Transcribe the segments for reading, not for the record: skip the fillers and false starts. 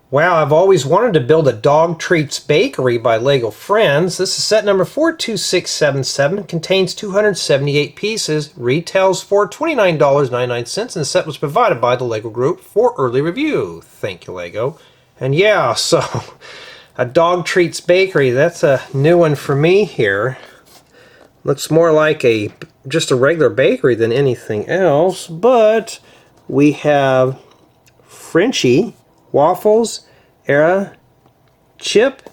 Wow, I've always wanted to build a Dog Treats Bakery by Lego Friends. This is set number 42677. Contains 278 pieces. Retails for $29.99, and the set was provided by the Lego Group for early review. Thank you, Lego. And yeah, so a Dog Treats Bakery, that's a new one for me here. Looks more like just a regular bakery than anything else, but we have Frenchie, Waffles, Aira, Chip,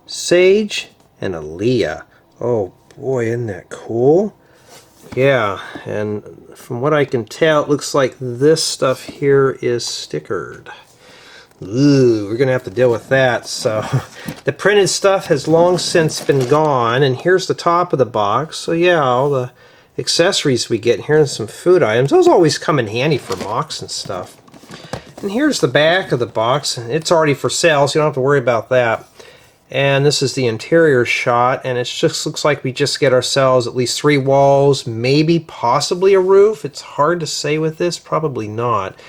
Sage, and Aliya. Oh boy, isn't that cool? Yeah, and from what I can tell, it looks like this stuff here is stickered. Ooh, we're gonna have to deal with that. So the printed stuff has long since been gone, and here's the top of the box. So yeah, all the accessories we get here and some food items. Those always come in handy for mocks and stuff. And here's the back of the box. It's already for sale, so you don't have to worry about that. And this is the interior shot, and it just looks like we just get ourselves at least 3 walls, maybe possibly a roof. It's hard to say with this, probably not.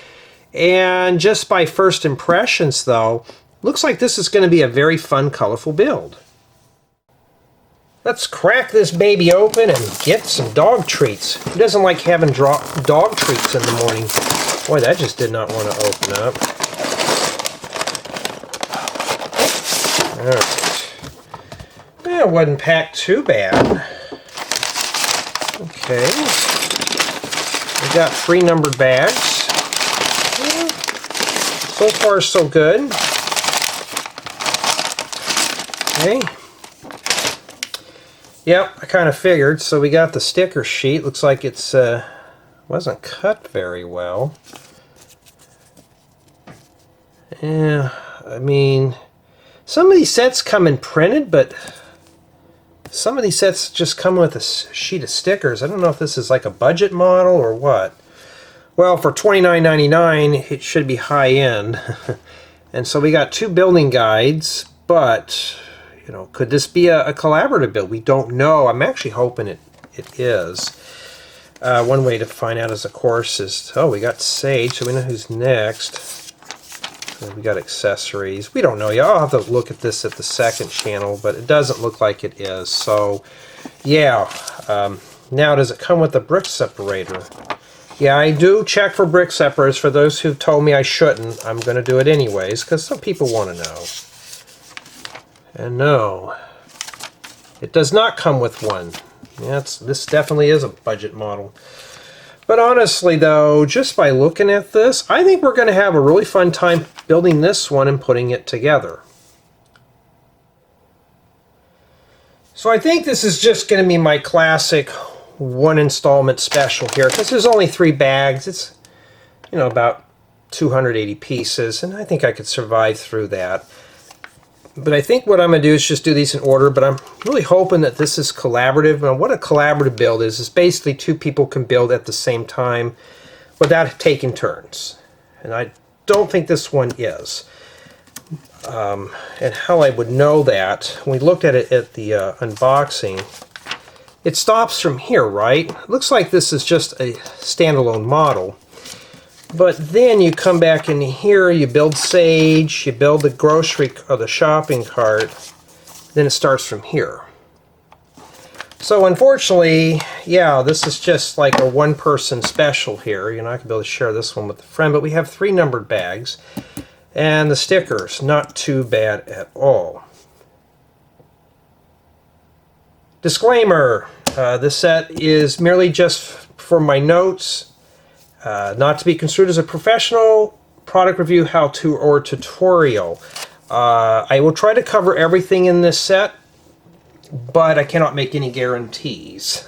And just by first impressions though, looks like this is going to be a very fun, colorful build. Let's crack this baby open and get some dog treats. Who doesn't like having dog treats in the morning? Boy, that just did not want to open up. Alright. Well, it wasn't packed too bad. Okay. We got 3 numbered bags. So far, so good. Okay. Yep, I kind of figured. So we got the sticker sheet. Looks like it's wasn't cut very well. Yeah, I mean, some of these sets come in printed, but some of these sets just come with a sheet of stickers. I don't know if this is like a budget model or what. Well, for $29.99, it should be high-end. And so we got 2 building guides, but, you know, could this be a collaborative build? We don't know. I'm actually hoping it is. One way to find out is, of course, is, oh, we got Sage, so we know who's next. We got accessories. We don't know yet. I'll have to look at this at the second channel, but it doesn't look like it is. So, yeah. Now, does it come with a brick separator? Yeah, I do check for brick separators. For those who've told me I shouldn't, I'm going to do it anyways, because some people want to know. And no, it does not come with one. Yeah, this definitely is a budget model. But honestly, though, just by looking at this, I think we're going to have a really fun time building this one and putting it together. So I think this is just going to be my classic 1 installment special here, because there's only 3 bags. It's, you know, about 280 pieces, and I think I could survive through that. But I think what I'm going to do is just do these in order, but I'm really hoping that this is collaborative. And what a collaborative build is basically 2 people can build at the same time without taking turns. And I don't think this one is. And how I would know that, when we looked at it at the unboxing, it stops from here, right? It looks like this is just a standalone model. But then you come back in here, you build Sage, you build the grocery or the shopping cart, then it starts from here. So unfortunately, yeah, this is just like a 1-person special here. You're not going to be able to share this one with a friend, but we have 3 numbered bags. And the stickers, not too bad at all. Disclaimer, this set is merely just for my notes. Not to be construed as a professional product review, how-to, or tutorial. I will try to cover everything in this set, but I cannot make any guarantees.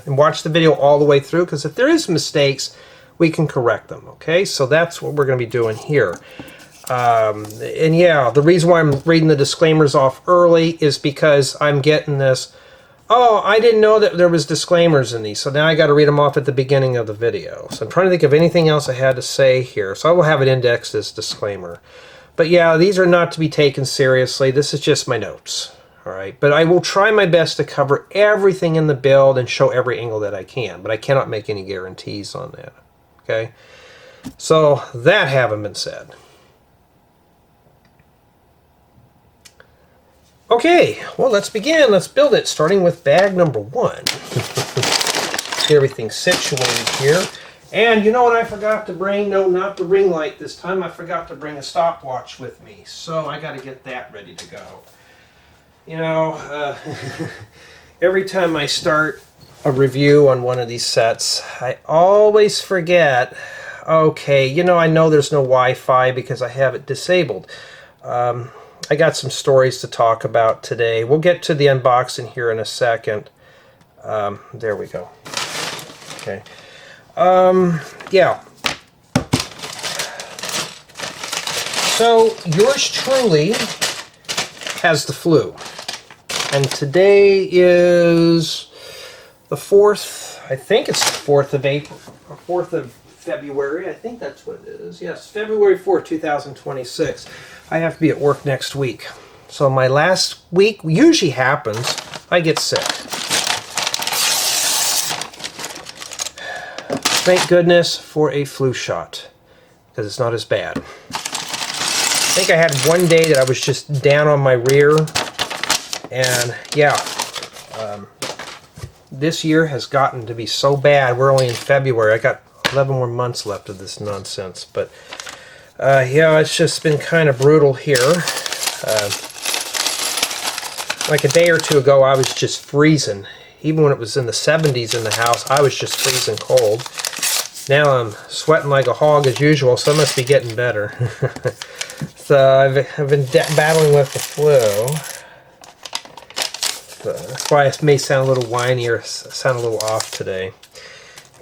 And watch the video all the way through, because if there is mistakes, we can correct them, okay? So that's what we're going to be doing here. And yeah, the reason why I'm reading the disclaimers off early is because I'm getting this, oh, I didn't know that there was disclaimers in these, so now I got to read them off at the beginning of the video. So I'm trying to think of anything else I had to say here. So I will have it indexed as disclaimer. But yeah, these are not to be taken seriously. This is just my notes. All right, but I will try my best to cover everything in the build and show every angle that I can, but I cannot make any guarantees on that. Okay, so that having been said, Okay, well, let's begin. Let's build it, starting with bag number 1. Get everything situated here. And you know what I forgot to bring? No, not the ring light this time. I forgot to bring a stopwatch with me. So I got to get that ready to go. You know, every time I start a review on one of these sets, I always forget, okay, you know, I know there's no Wi-Fi because I have it disabled. I got some stories to talk about today. We'll get to the unboxing here in a second. There we go. Okay. Yeah. So, yours truly has the flu. And today is the 4th, I think it's the 4th of April, or 4th of February, I think that's what it is. Yes, February 4th, 2026. I have to be at work next week. So my last week usually happens, I get sick. Thank goodness for a flu shot, because it's not as bad. I think I had one day that I was just down on my rear, and yeah, this year has gotten to be so bad. We're only in February. I got 11 more months left of this nonsense, but yeah, it's just been kind of brutal here. Like a day or two ago, I was just freezing. Even when it was in the 70s in the house, I was just freezing cold. Now I'm sweating like a hog as usual, so I must be getting better. So I've been battling with the flu. So that's why it may sound a little whiny or sound a little off today.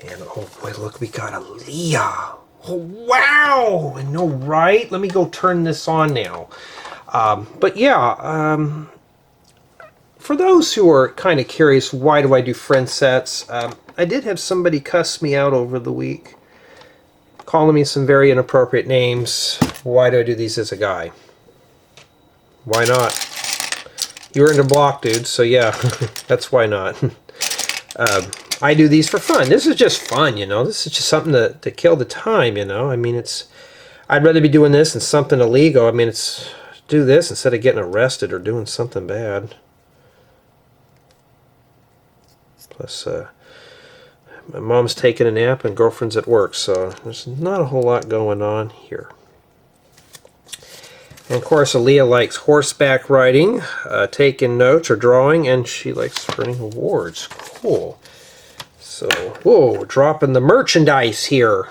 And oh boy, look, we got Aliya. Oh wow! I know, right? Let me go turn this on now. But yeah, for those who are kind of curious, why do I do friend sets? I did have somebody cuss me out over the week, calling me some very inappropriate names. Why do I do these as a guy? Why not? You're into block, dude, so yeah, that's why not. I do these for fun. This is just fun, you know. This is just something to kill the time, you know. I mean, I'd rather be doing this than something illegal. I mean, do this instead of getting arrested or doing something bad. Plus, my mom's taking a nap and girlfriend's at work, so there's not a whole lot going on here. And of course, Aliya likes horseback riding, taking notes or drawing, and she likes earning awards. Cool. So, whoa, we're dropping the merchandise here.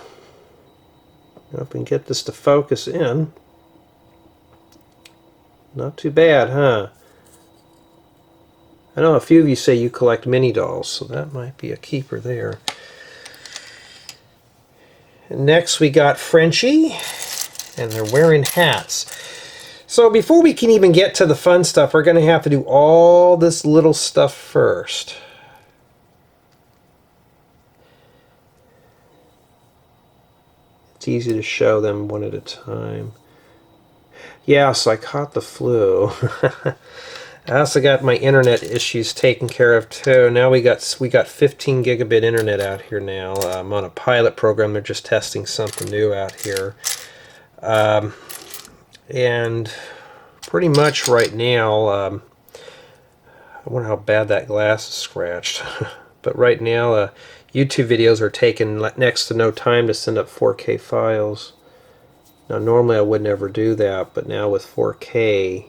Hope we can get this to focus in. Not too bad, huh? I know a few of you say you collect mini dolls, so that might be a keeper there. And next we got Frenchie, and they're wearing hats. So before we can even get to the fun stuff, we're going to have to do all this little stuff first. It's easy to show them one at a time. Yeah, so I caught the flu. I also got my internet issues taken care of too. Now we got 15 gigabit internet out here now. I'm on a pilot program. They're just testing something new out here. And pretty much right now, I wonder how bad that glass is scratched. But right now, YouTube videos are taking next to no time to send up 4K files. Now normally I would never do that, but now with 4K,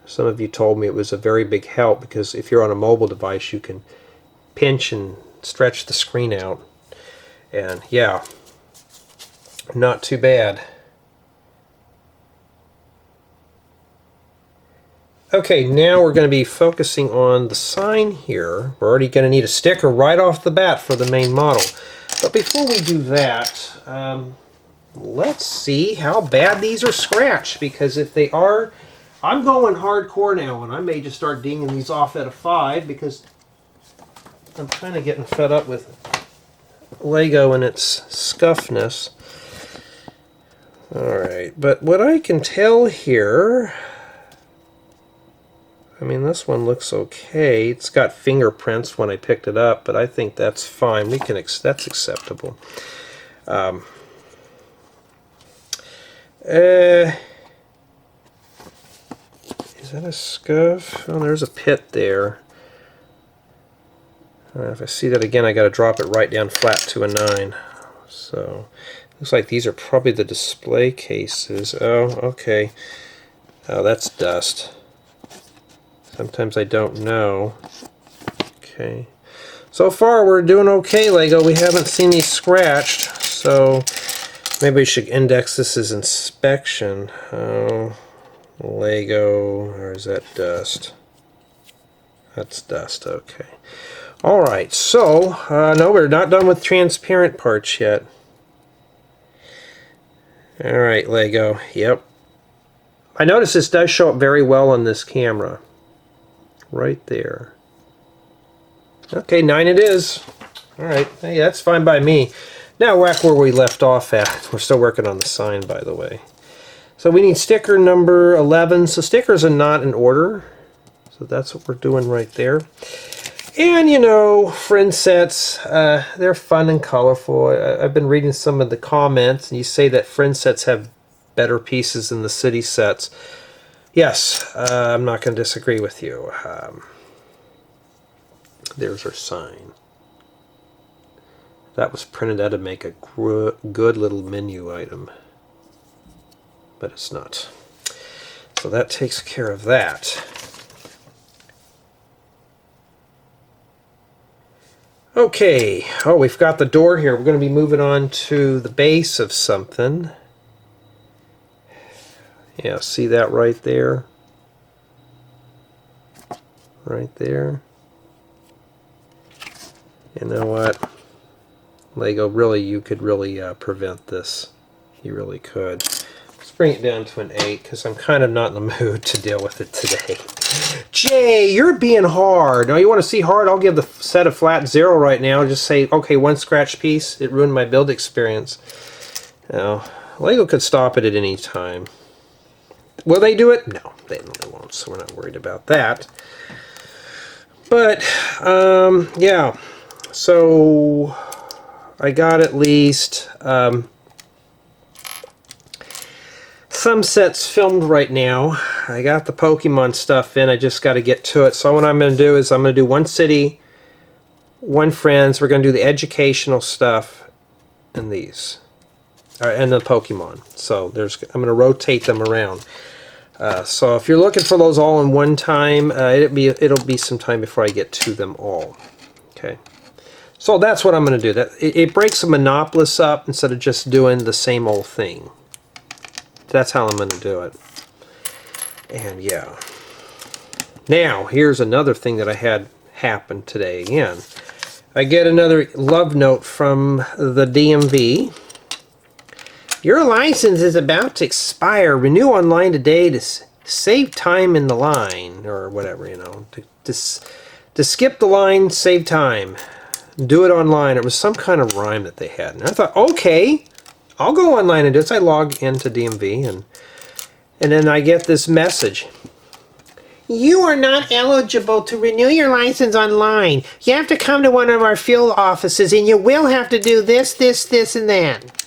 some of you told me it was a very big help, because if you're on a mobile device you can pinch and stretch the screen out. And yeah, not too bad. Okay, now we're going to be focusing on the sign here. We're already going to need a sticker right off the bat for the main model. But before we do that, let's see how bad these are scratched, because if they are, I'm going hardcore now, and I may just start dinging these off at a 5, because I'm kind of getting fed up with Lego and its scuffness. Alright, but what I can tell here, I mean, this one looks okay. It's got fingerprints when I picked it up, but I think that's fine. That's acceptable. that a scuff? Oh, there's a pit there. If I see that again, I got to drop it right down flat to a 9. So, looks like these are probably the display cases. Oh, okay. Oh, that's dust. Sometimes I don't know. Okay. So far, we're doing okay, Lego. We haven't seen these scratched, so maybe we should index this as inspection. Oh, Lego, or is that dust? That's dust, okay. Alright, so, no, we're not done with transparent parts yet. Alright, Lego, yep. I notice this does show up very well on this camera. Right there. Okay, 9 it is. Alright, hey, that's fine by me. Now we're back where we left off at. We're still working on the sign, by the way. So we need sticker number 11. So stickers are not in order. So that's what we're doing right there. And, you know, friend sets, they're fun and colorful. I've been reading some of the comments, and you say that friend sets have better pieces than the city sets. Yes, I'm not going to disagree with you. There's our sign. That was printed out to make a good little menu item. But it's not. So that takes care of that. Okay, oh, we've got the door here. We're going to be moving on to the base of something. Yeah, see that right there? Right there. You know what? Lego, really, you could really prevent this. You really could. Let's bring it down to an 8, because I'm kind of not in the mood to deal with it today. Jay, you're being hard. Now, you want to see hard? I'll give the set a flat 0 right now. Just say, okay, 1 scratch piece. It ruined my build experience. Now, Lego could stop it at any time. Will they do it? No, they won't, so we're not worried about that. But, yeah. So, I got at least some sets filmed right now. I got the Pokemon stuff in. I just got to get to it. So what I'm going to do is I'm going to do 1 city, 1 friends. We're going to do the educational stuff and these. And the Pokemon. So I'm going to rotate them around. So if you're looking for those all in one time, it'll be some time before I get to them all. Okay. So that's what I'm going to do. It breaks the monopolist up instead of just doing the same old thing. That's how I'm going to do it. And yeah. Now, here's another thing that I had happen today again. I get another love note from the DMV. Your license is about to expire. Renew online today to save time in the line. Or whatever, you know. To skip the line, save time. Do it online. It was some kind of rhyme that they had. And I thought, okay, I'll go online and do it. So I log into DMV, and then I get this message. You are not eligible to renew your license online. You have to come to one of our field offices, and you will have to do this, this, this, and that.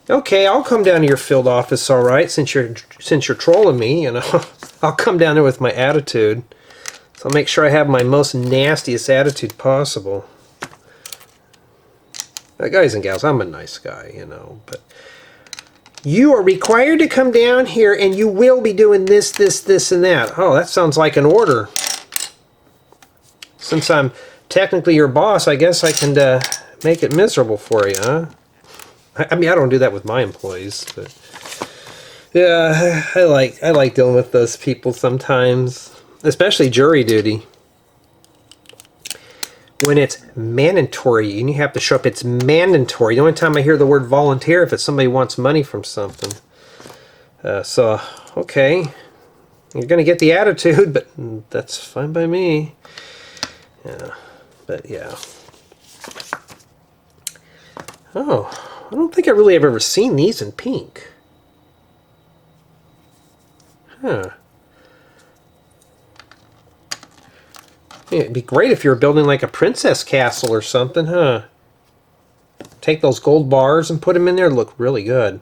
Okay, I'll come down to your field office, all right, since you're trolling me, you know. I'll come down there with my attitude. So I'll make sure I have my most nastiest attitude possible. Guys and gals, I'm a nice guy, you know, but you are required to come down here and you will be doing this, this, this, and that. Oh, that sounds like an order. Since I'm technically your boss, I guess I can make it miserable for you, huh? I mean, I don't do that with my employees, but yeah, I like dealing with those people sometimes, especially jury duty. When it's mandatory and you have to show up, it's mandatory. The only time I hear the word volunteer if it's somebody wants money from something. So, okay, you're going to get the attitude, but that's fine by me. Yeah, but yeah. Oh, I don't think I really have ever seen these in pink. Huh. Yeah, it'd be great if you were building like a princess castle or something, huh? Take those gold bars and put them in there. Look really good.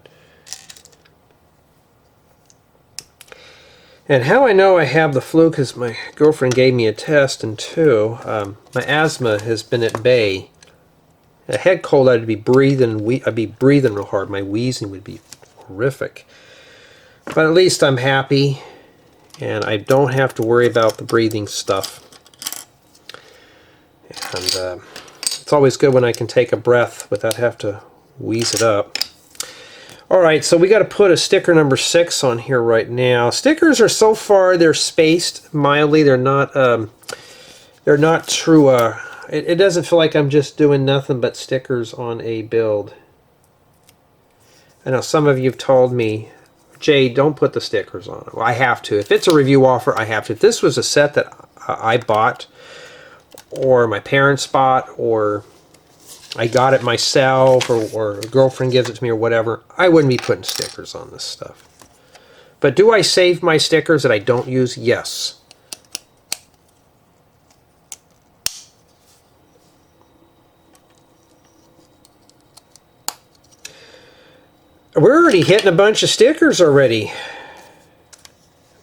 And how I know I have the flu, because my girlfriend gave me a test, and two, my asthma has been at bay. A head cold, I'd be breathing real hard. My wheezing would be horrific. But at least I'm happy, and I don't have to worry about the breathing stuff. And it's always good when I can take a breath without having to wheeze it up. Alright, so we got to put a sticker number 6 on here right now. Stickers are so far, they're spaced mildly. They're not true. It doesn't feel like I'm just doing nothing but stickers on a build. I know some of you have told me, Jay, don't put the stickers on it. Well, I have to. If it's a review offer, I have to. If this was a set that I bought, or my parents bought, or I got it myself, or a girlfriend gives it to me, or whatever, I wouldn't be putting stickers on this stuff. But do I save my stickers that I don't use? Yes. We're already hitting a bunch of stickers already.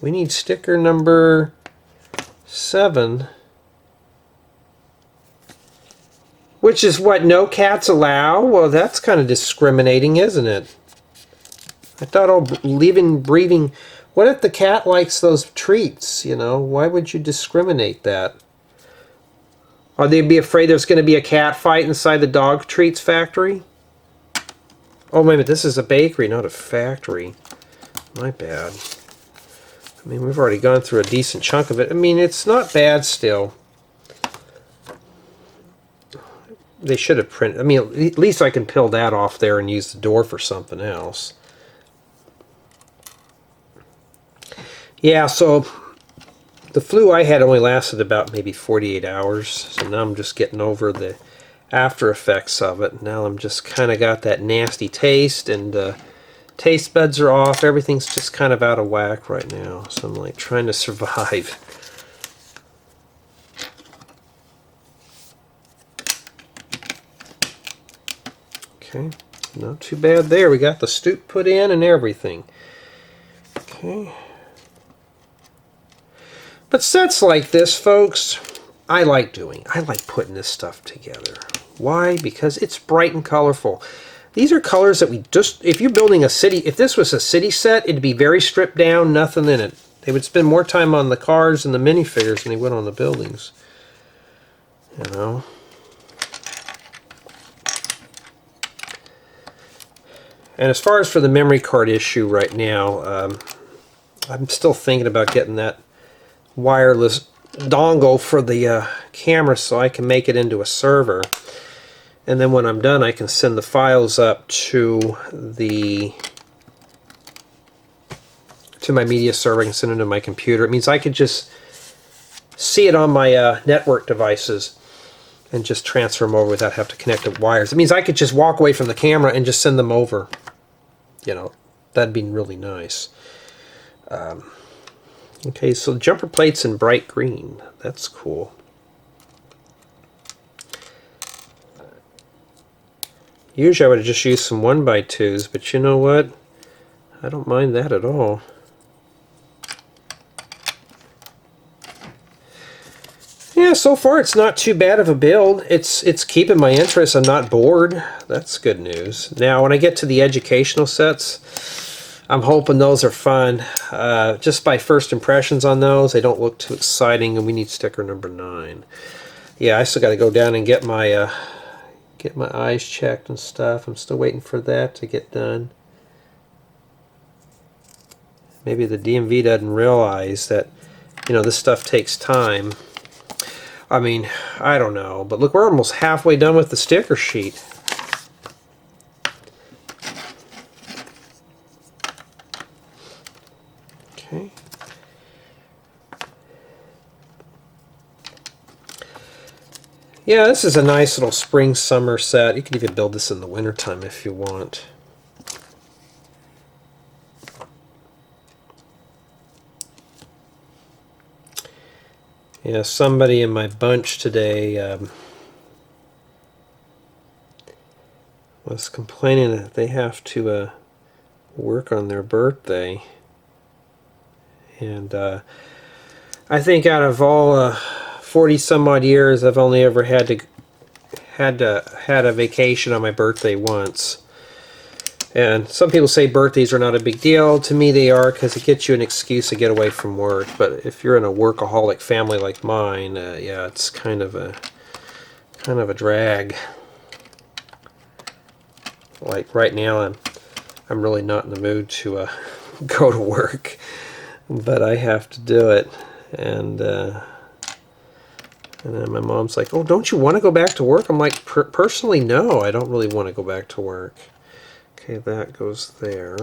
We need sticker number 7. Which is what no cats allow? Well, that's kind of discriminating, isn't it? I thought breathing. What if the cat likes those treats, you know? Why would you discriminate that? Are they be afraid there's going to be a cat fight inside the dog treats factory? Oh, wait a minute, this is a bakery, not a factory. My bad. I mean, we've already gone through a decent chunk of it. I mean, it's not bad still. They should have printed. I mean, at least I can peel that off there and use the door for something else. Yeah, so the flu I had only lasted about maybe 48 hours. So now I'm just getting over the after effects of it. Now I'm just kind of got that nasty taste, and taste buds are off. Everything's just kind of out of whack right now. So I'm like trying to survive. Okay, not too bad there. We got the stoop put in and everything. Okay. But sets like this, folks, I like doing. I like putting this stuff together. Why? Because it's bright and colorful. These are colors that we just, if you're building a city, if this was a city set, it'd be very stripped down, nothing in it. They would spend more time on the cars and the minifigures than they would on the buildings. You know? And as far as for the memory card issue right now, I'm still thinking about getting that wireless dongle for the camera so I can make it into a server. And then when I'm done, I can send the files up to my media server. I can send them to my computer. It means I could just see it on my network devices and just transfer them over without having to connect to wires. It means I could just walk away from the camera and just send them over. You know, that'd be really nice. Okay, so jumper plates in bright green. That's cool. Usually I would have just used some 1x2s, but you know what? I don't mind that at all. Yeah, so far it's not too bad of a build. It's keeping my interest. I'm not bored. That's good news. Now, when I get to the educational sets, I'm hoping those are fun. Just by first impressions on those, they don't look too exciting, and we need sticker number 9. Yeah, I still got to go down and get my eyes checked and stuff. I'm still waiting for that to get done. Maybe the DMV doesn't realize that, you know, this stuff takes time. I mean, I don't know, but look, we're almost halfway done with the sticker sheet. Okay. Yeah, this is a nice little spring-summer set. You can even build this in the wintertime if you want. Yeah, somebody in my bunch today was complaining that they have to work on their birthday. And I think out of all 40 some odd years, I've only ever had a vacation on my birthday once. And some people say birthdays are not a big deal. To me they are, because it gets you an excuse to get away from work. But if you're in a workaholic family like mine, yeah, it's kind of a drag. Like right now I'm really not in the mood to go to work, but I have to do it. And then my mom's like, oh, don't you want to go back to work? I'm like, personally, no, I don't really want to go back to work. Okay, that goes there.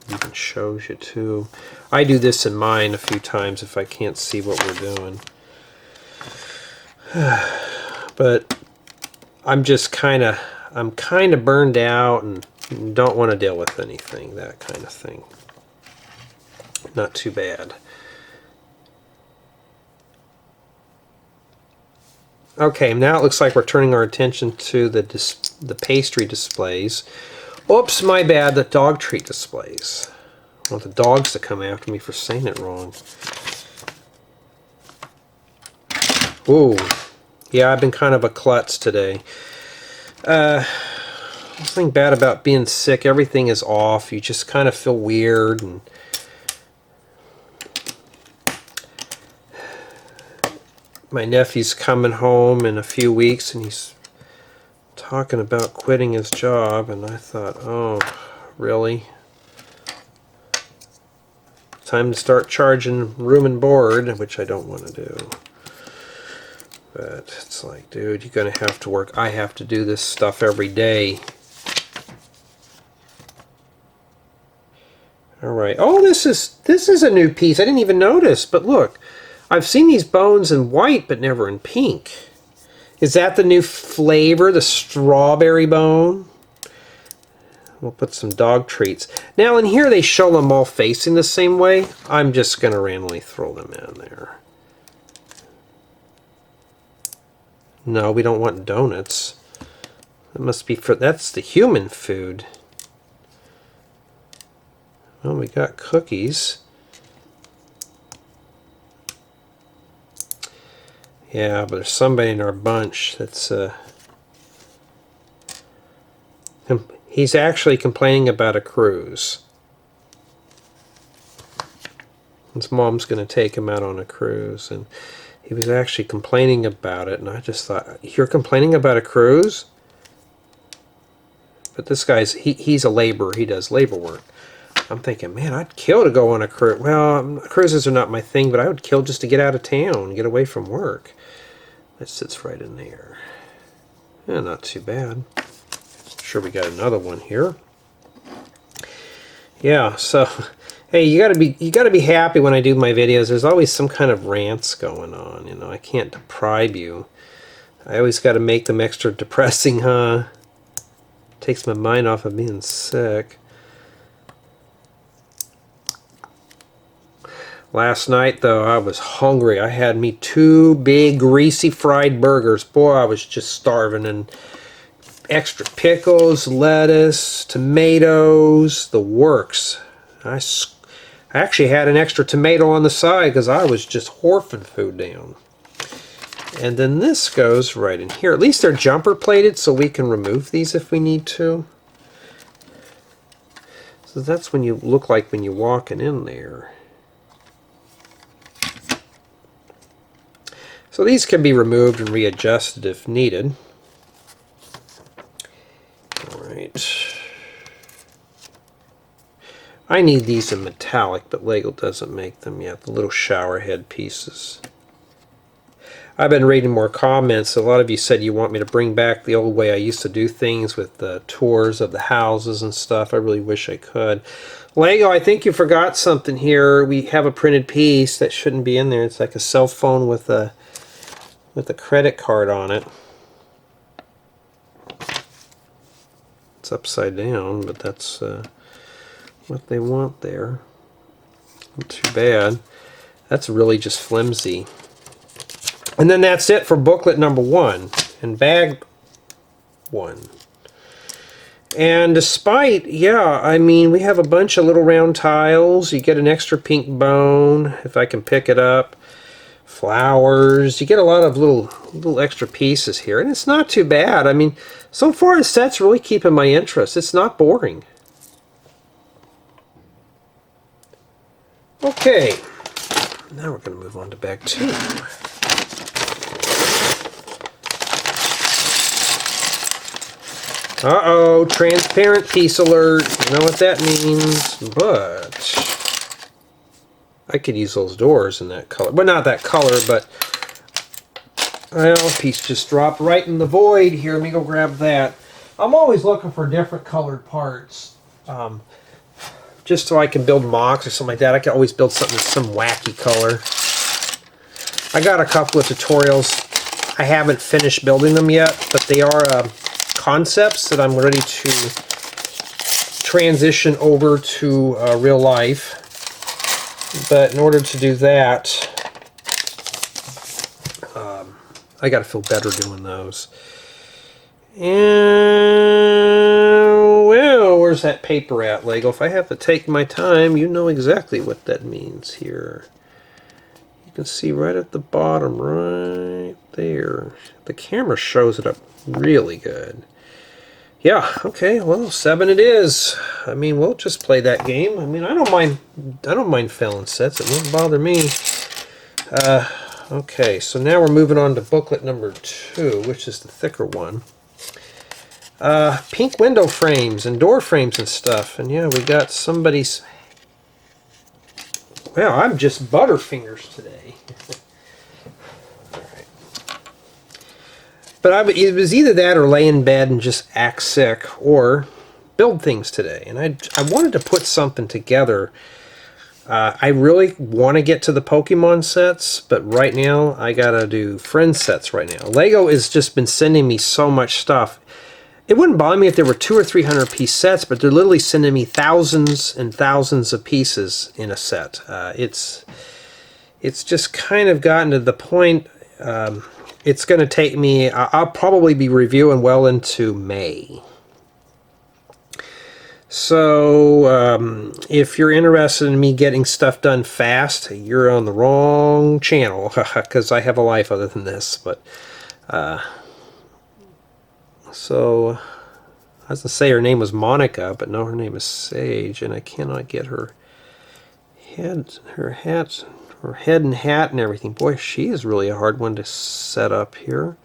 Even shows you too. I do this in mine a few times if I can't see what we're doing. But I'm just kind of burned out and don't want to deal with anything, that kind of thing. Not too bad. Okay, now it looks like we're turning our attention to the pastry displays. Oops, my bad, the dog treat displays. I want the dogs to come after me for saying it wrong. Ooh, yeah, I've been kind of a klutz today. Nothing bad about being sick. Everything is off. You just kind of feel weird. And my nephew's coming home in a few weeks, and he's talking about quitting his job, and I thought, oh, really? Time to start charging room and board, which I don't want to do. But it's like, dude, you're going to have to work. I have to do this stuff every day. Alright. Oh, this is a new piece. I didn't even notice, but look. I've seen these bones in white, but never in pink. Is that the new flavor, the strawberry bone? We'll put some dog treats. Now in here they show them all facing the same way. I'm just going to randomly throw them in there. No, we don't want donuts. That must be that's the human food. Well, we got cookies. Yeah, but there's somebody in our bunch that's he's actually complaining about a cruise. His mom's going to take him out on a cruise, and he was actually complaining about it, and I just thought, you're complaining about a cruise? But this guy's he's a laborer. He does labor work. I'm thinking, man, I'd kill to go on a cruise. Well, cruises are not my thing, but I would kill just to get out of town, get away from work. That sits right in there. Yeah, not too bad. Sure, we got another one here. Yeah, so hey, you gotta be happy when I do my videos. There's always some kind of rants going on. You know, I can't deprive you. I always got to make them extra depressing, huh? Takes my mind off of being sick. Last night, though, I was hungry. I had me 2 big, greasy fried burgers. Boy, I was just starving. And extra pickles, lettuce, tomatoes, the works. I actually had an extra tomato on the side because I was just horfing food down. And then this goes right in here. At least they're jumper plated, so we can remove these if we need to. So that's when you look like when you're walking in there. So these can be removed and readjusted if needed. Alright. I need these in metallic, but Lego doesn't make them yet. The little shower head pieces. I've been reading more comments. A lot of you said you want me to bring back the old way I used to do things with the tours of the houses and stuff. I really wish I could. Lego, I think you forgot something here. We have a printed piece that shouldn't be in there. It's like a cell phone with a credit card on it. It's upside down, but that's what they want there. Not too bad. That's really just flimsy. And then that's it for booklet number 1 and bag 1. And despite, yeah, I mean, we have a bunch of little round tiles. You get an extra pink bone, if I can pick it up. Flowers. You get a lot of little extra pieces here. And it's not too bad. I mean, so far the set's really keeping my interest. It's not boring. Okay. Now we're going to move on to bag 2. Uh-oh, transparent piece alert. You know what that means, but I could use those doors in that color. Well, not that color, but well, piece just dropped right in the void here. Let me go grab that. I'm always looking for different colored parts, just so I can build mocks or something like that. I can always build something that's some wacky color. I got a couple of tutorials. I haven't finished building them yet, but they are concepts that I'm ready to transition over to real life. But in order to do that, I got to feel better doing those. And well, where's that paper at, Lego? If I have to take my time, you know exactly what that means here. You can see right at the bottom, right there. The camera shows it up really good. Yeah, okay, well, 7 it is. I mean, we'll just play that game. I mean, I don't mind failing sets. It won't bother me. Okay, so now we're moving on to booklet number 2, which is the thicker one. Pink window frames and door frames and stuff. And yeah, we got somebody's... Well, I'm just butterfingers today. But it was either that or lay in bed and just act sick, or build things today. And I wanted to put something together. I really want to get to the Pokemon sets, but right now I gotta do friend sets right now. Lego has just been sending me so much stuff. It wouldn't bother me if there were 200 or 300 piece sets, but they're literally sending me thousands and thousands of pieces in a set. It's just kind of gotten to the point. It's going to take me, I'll probably be reviewing well into May. So, if you're interested in me getting stuff done fast, you're on the wrong channel, because I have a life other than this. But, so, I was going to say her name was Monica, but no, her name is Sage, and I cannot get her head and hat and everything. Boy, she is really a hard one to set up here.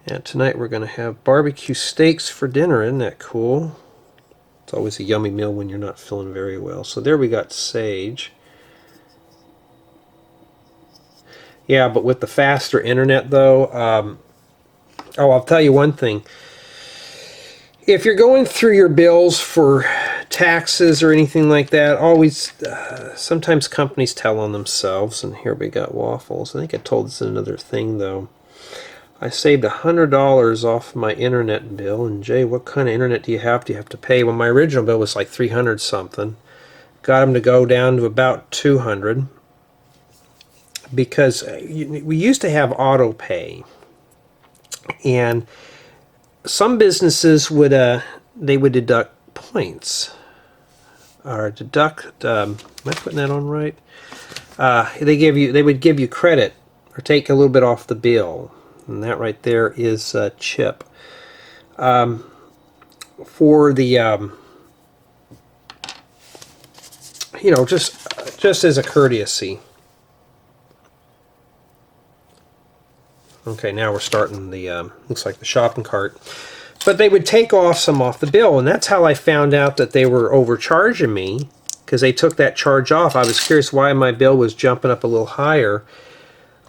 And tonight we're going to have barbecue steaks for dinner. Isn't that cool? It's always a yummy meal when you're not feeling very well. So there we got Sage. Yeah, but with the faster internet though, oh, I'll tell you one thing. If you're going through your bills for taxes or anything like that, always, sometimes companies tell on themselves, and here we got Waffles. I think I told this in another thing, though. I saved $100 off my internet bill, and Jay, what kind of internet do you have to pay? Well, my original bill was like 300 something. Got them to go down to about 200, because we used to have auto pay, and some businesses would they would deduct points, or deduct. Am I putting that on right? They would give you credit or take a little bit off the bill, and that right there is a chip. For the you know, just as a courtesy. Okay, now we're starting the, looks like the shopping cart. But they would take off some off the bill, and that's how I found out that they were overcharging me, because they took that charge off. I was curious why my bill was jumping up a little higher.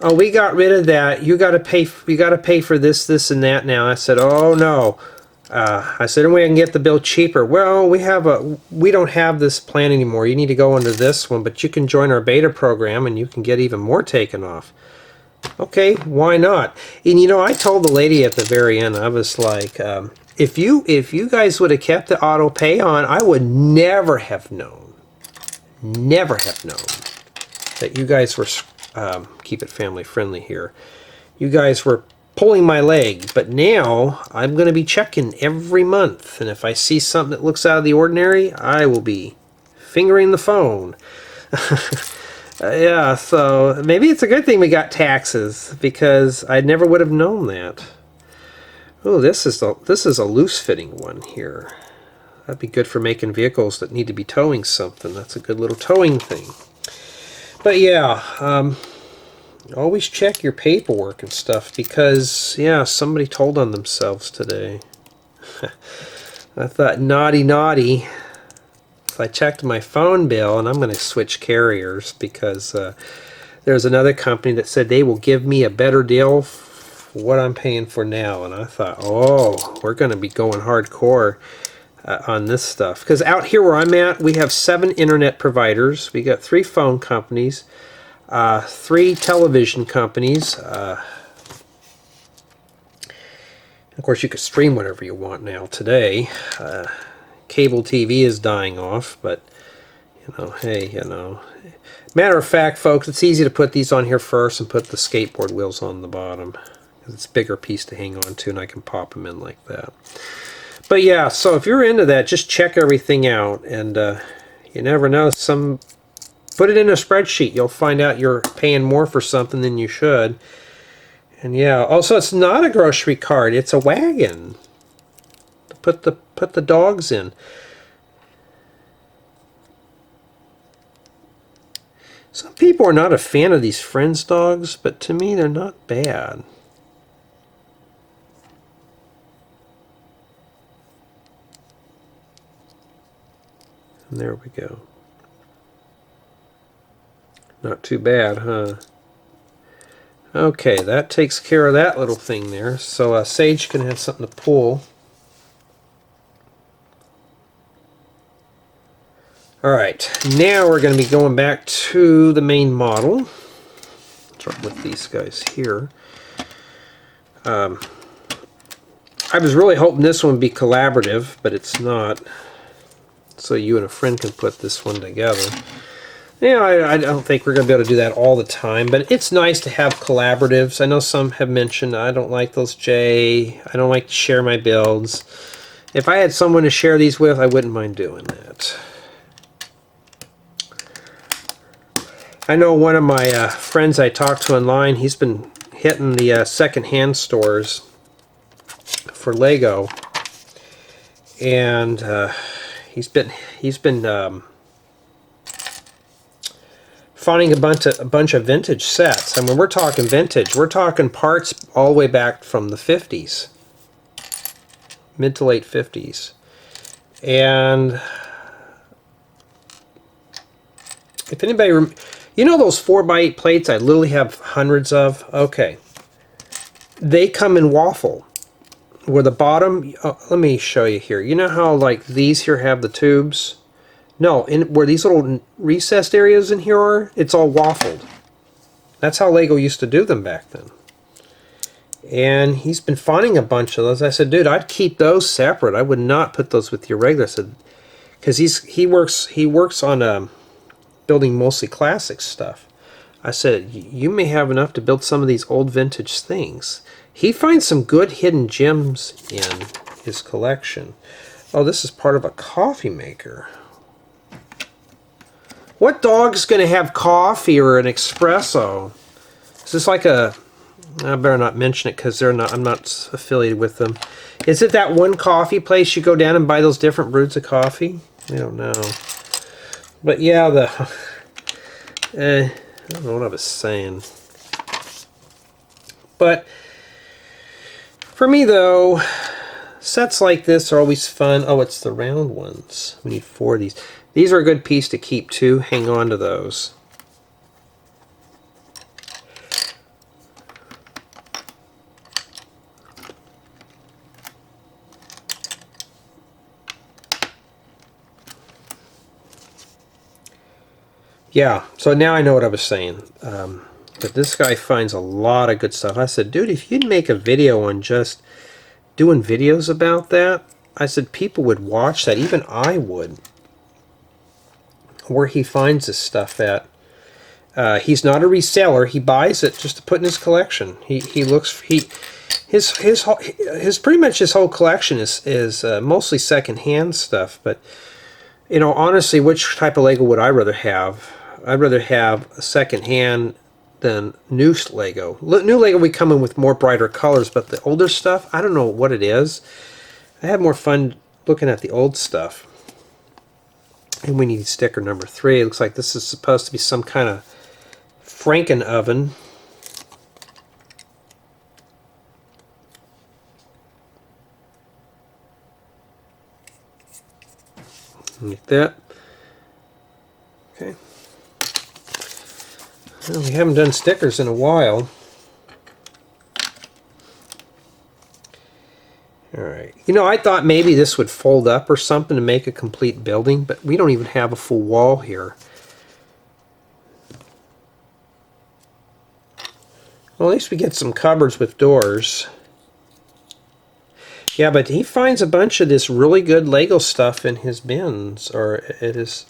Oh, we got rid of that. You got to pay for this, this, and that now. I said, oh no. I said, we can get the bill cheaper. Well, we don't have this plan anymore. You need to go into this one, but you can join our beta program, and you can get even more taken off. Okay, why not? And you know, I told the lady at the very end, I was like, if you guys would have kept the auto pay on, I would never have known that you guys were, keep it family friendly here, you guys were pulling my leg. But now I'm going to be checking every month, and if I see something that looks out of the ordinary, I will be fingering the phone. Yeah, so maybe it's a good thing we got taxes, because I never would have known that. Oh, this is a loose-fitting one here. That'd be good for making vehicles that need to be towing something. That's a good little towing thing. But yeah, always check your paperwork and stuff, because, yeah, somebody told on themselves today. I thought, naughty, naughty. So I checked my phone bill, and I'm going to switch carriers, because there's another company that said they will give me a better deal for what I'm paying for now. And I thought, oh, we're going to be going hardcore on this stuff. Because out here where I'm at, we have 7 internet providers. We got 3 phone companies, 3 television companies. Of course, you can stream whatever you want now today. Cable TV is dying off, but, you know, hey, you know. Matter of fact, folks, it's easy to put these on here first and put the skateboard wheels on the bottom, because it's a bigger piece to hang on to, and I can pop them in like that. But yeah, so if you're into that, just check everything out, and you never know. Put it in a spreadsheet. You'll find out you're paying more for something than you should. And yeah, also it's not a grocery cart; it's a wagon. Put the dogs in. Some people are not a fan of these Friends dogs, but to me they're not bad. And there we go. Not too bad, huh? Okay, that takes care of that little thing there. So Sage can have something to pull. Alright, now we're going to be going back to the main model. Start with these guys here. I was really hoping this one would be collaborative, but it's not. So you and a friend can put this one together. Yeah, I don't think we're going to be able to do that all the time, but it's nice to have collaboratives. I know some have mentioned, I don't like those, Jay. I don't like to share my builds. If I had someone to share these with, I wouldn't mind doing that. I know one of my friends I talked to online, he's been hitting the second-hand stores for Lego, and he's been finding a bunch of vintage sets. I mean, we're talking vintage. We're talking parts all the way back from the 50s, mid to late 50s, and if anybody you know those 4x8 plates I literally have hundreds of? Okay. They come in waffle. Where the bottom, let me show you here. You know how like these here have the tubes? No, where these little recessed areas in here are, it's all waffled. That's how Lego used to do them back then. And he's been finding a bunch of those. I said, dude, I'd keep those separate. I would not put those with your regular. I said, because he works on building mostly classic stuff. I said, you may have enough to build some of these old vintage things. He finds some good hidden gems in his collection. Oh, this is part of a coffee maker. What dog's going to have coffee or an espresso? Is this like a... I better not mention it because I'm not affiliated with them. Is it that one coffee place you go down and buy those different brewers of coffee? I don't know. But yeah, I don't know what I was saying. But for me though, sets like this are always fun. Oh, it's the round ones. We need 4 of these. These are a good piece to keep too. Hang on to those. Yeah, so now I know what I was saying. But this guy finds a lot of good stuff. I said, dude, if you'd make a video on just doing videos about that, I said people would watch that. Even I would. Where he finds this stuff at. He's not a reseller. He buys it just to put in his collection. His pretty much his whole collection is mostly secondhand stuff. But you know, honestly, which type of Lego would I rather have? I'd rather have a secondhand than new Lego. New Lego we come in with more brighter colors, but the older stuff, I don't know what it is. I have more fun looking at the old stuff. And we need sticker number 3. It looks like this is supposed to be some kind of Franken oven. Like that. Okay. Well, we haven't done stickers in a while. Alright. You know, I thought maybe this would fold up or something to make a complete building, but we don't even have a full wall here. Well, at least we get some cupboards with doors. Yeah, but he finds a bunch of this really good Lego stuff in his bins, or at his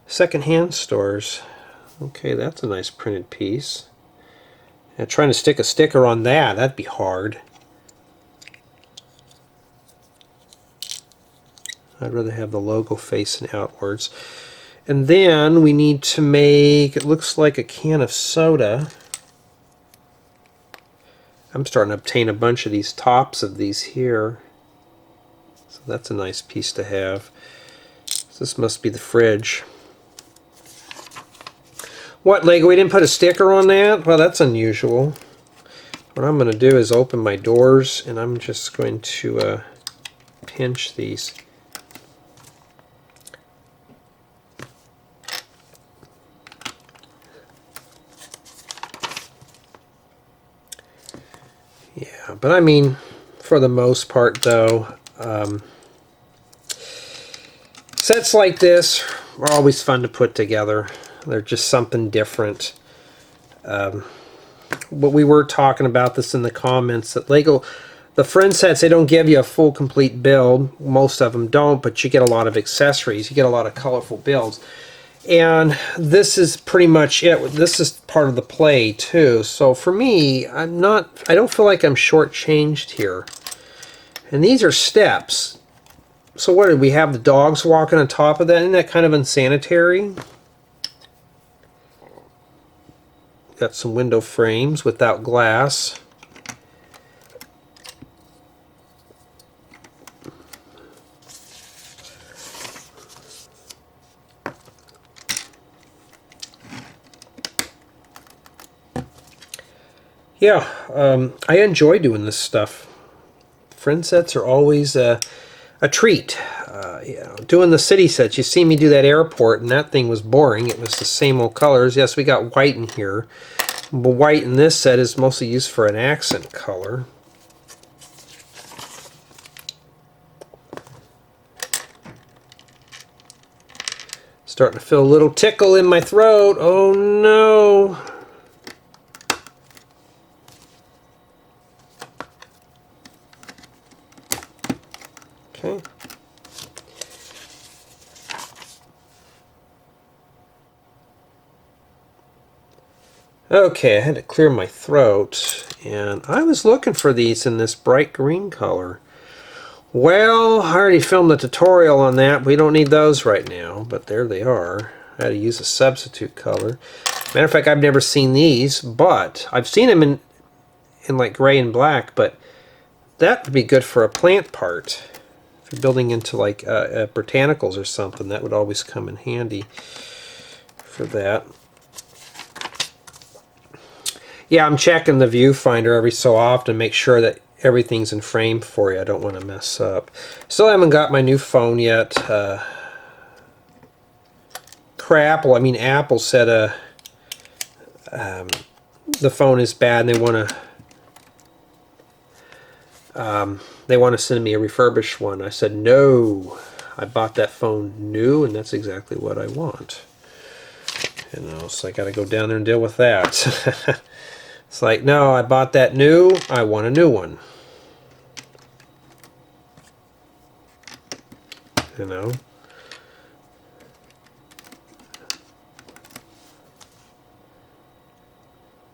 second-hand stores. Okay, that's a nice printed piece. And trying to stick a sticker on that, that'd be hard. I'd rather have the logo facing outwards. And then we need to make, it looks like a can of soda. I'm starting to obtain a bunch of these tops of these here. So that's a nice piece to have. So this must be the fridge. What, Lego, we didn't put a sticker on that? Well, that's unusual. What I'm going to do is open my doors, and I'm just going to pinch these. Yeah, but I mean, for the most part, though, sets like this are always fun to put together. They're just something different. But we were talking about this in the comments, that Lego, the friend sets, they don't give you a full complete build. Most of them don't, but you get a lot of accessories. You get a lot of colorful builds. And this is pretty much it. This is part of the play too. So for me, I don't feel like I'm shortchanged here. And these are steps. So what did we have, the dogs walking on top of that? Isn't that kind of unsanitary? Got some window frames without glass. Yeah, I enjoy doing this stuff. Friend sets are always a treat. You know, doing the city sets, you see me do that airport, and that thing was boring. It was the same old colors. Yes, we got white in here, but white in this set is mostly used for an accent color. Starting to feel a little tickle in my throat. Oh no! Okay. Okay, I had to clear my throat, and I was looking for these in this bright green color. Well, I already filmed the tutorial on that. We don't need those right now, but there they are. I had to use a substitute color. Matter of fact, I've never seen these, but I've seen them in like gray and black, but that would be good for a plant part. If you're building into like botanicals or something, that would always come in handy for that. Yeah, I'm checking the viewfinder every so often, make sure that everything's in frame for you. I don't want to mess up. Still haven't got my new phone yet. Apple said the phone is bad and they want to send me a refurbished one. I said no. I bought that phone new, and that's exactly what I want. You know, so I got to go down there and deal with that. It's like, no, I bought that new, I want a new one. You know?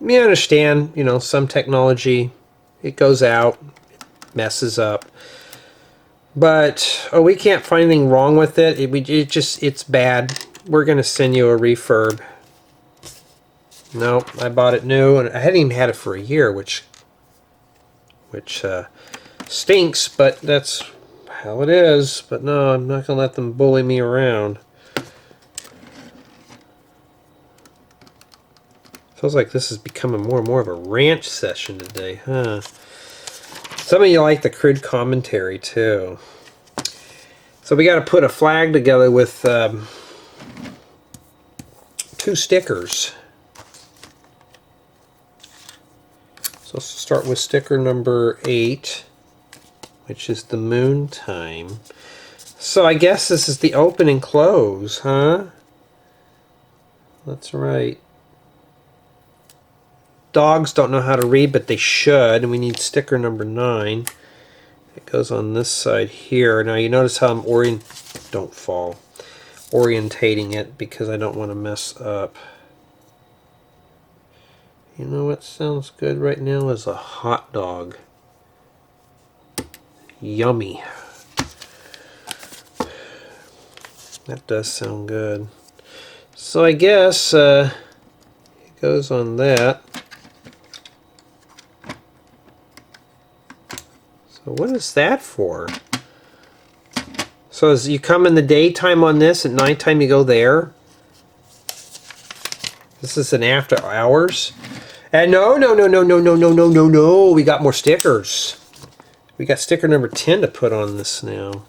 You understand, you know, some technology, it goes out, messes up. But, oh, we can't find anything wrong with it. It's bad. We're going to send you a refurb. Nope, I bought it new, and I hadn't even had it for a year, which stinks, but that's how it is. But no, I'm not going to let them bully me around. Feels like this is becoming more and more of a ranch session today, huh? Some of you like the crude commentary, too. So we got to put a flag together with 2 stickers. So let's start with sticker number 8, which is the moon time. So I guess this is the open and close, huh? That's right. Dogs don't know how to read, but they should, and we need sticker number 9. It goes on this side here. Now you notice how I'm orientating it because I don't want to mess up. You know what sounds good right now is a hot dog. Yummy. That does sound good. So I guess it goes on that. So what is that for? So as you come in the daytime on this, at nighttime you go there. This is an after hours. And no, we got more stickers. We got sticker number 10 to put on this now.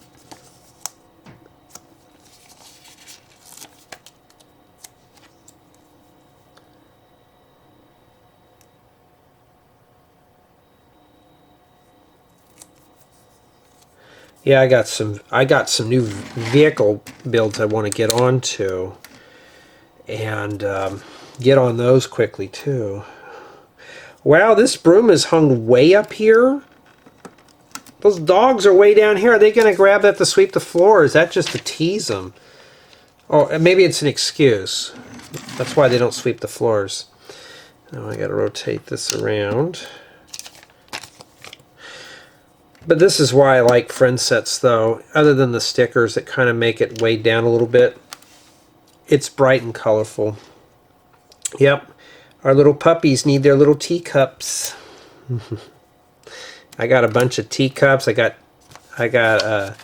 Yeah, I got some new vehicle builds I want to get onto, and get on those quickly too. Wow, this broom is hung way up here. Those dogs are way down here. Are they going to grab that to sweep the floor? Or is that just to tease them? Oh, maybe it's an excuse. That's why they don't sweep the floors. Now I got to rotate this around. But this is why I like friend sets, though. Other than the stickers that kind of make it weighed down a little bit, it's bright and colorful. Yep, our little puppies need their little teacups. I got a bunch of teacups. I got a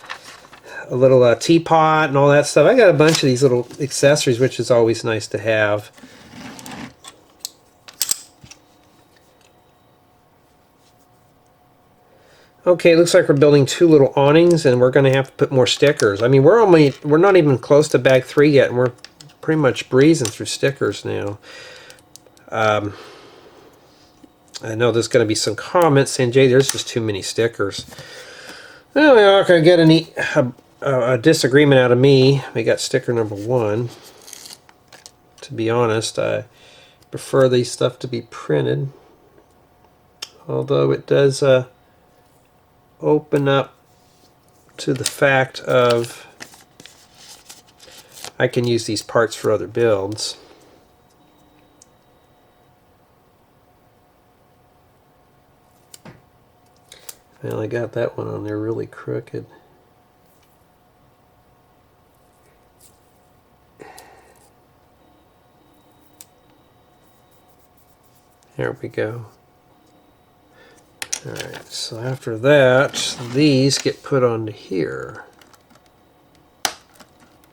little teapot and all that stuff. I got a bunch of these little accessories, which is always nice to have. Okay, it looks like we're building 2 little awnings, and we're going to have to put more stickers. I mean, we're not even close to bag 3 yet, and we're pretty much breezing through stickers now. I know there's going to be some comments saying, Jay, there's just too many stickers. Well, you're not going to get a disagreement out of me. We got sticker number 1. To be honest, I prefer these stuff to be printed. Although it does open up to the fact of I can use these parts for other builds. Well, I got that one on there really crooked. There we go. Alright, so after that, these get put onto here.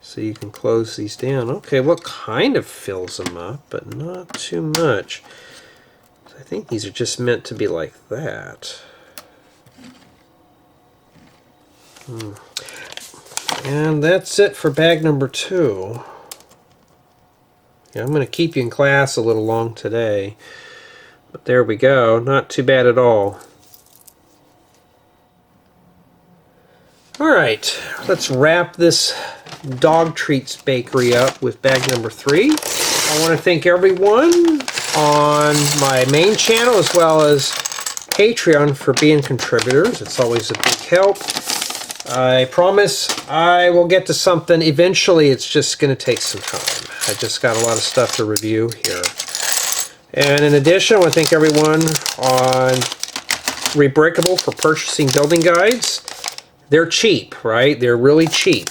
So you can close these down. Okay, what kind of fills them up, but not too much. I think these are just meant to be like that. And that's it for bag number 2. Yeah, I'm going to keep you in class a little long today. But there we go. Not too bad at all. Alright, let's wrap this dog treats bakery up with bag number 3. I want to thank everyone on my main channel as well as Patreon for being contributors. It's always a big help. I promise I will get to something eventually. It's just going to take some time. I just got a lot of stuff to review here. And in addition, I want to thank everyone on Rebrickable for purchasing building guides. They're cheap, right? They're really cheap,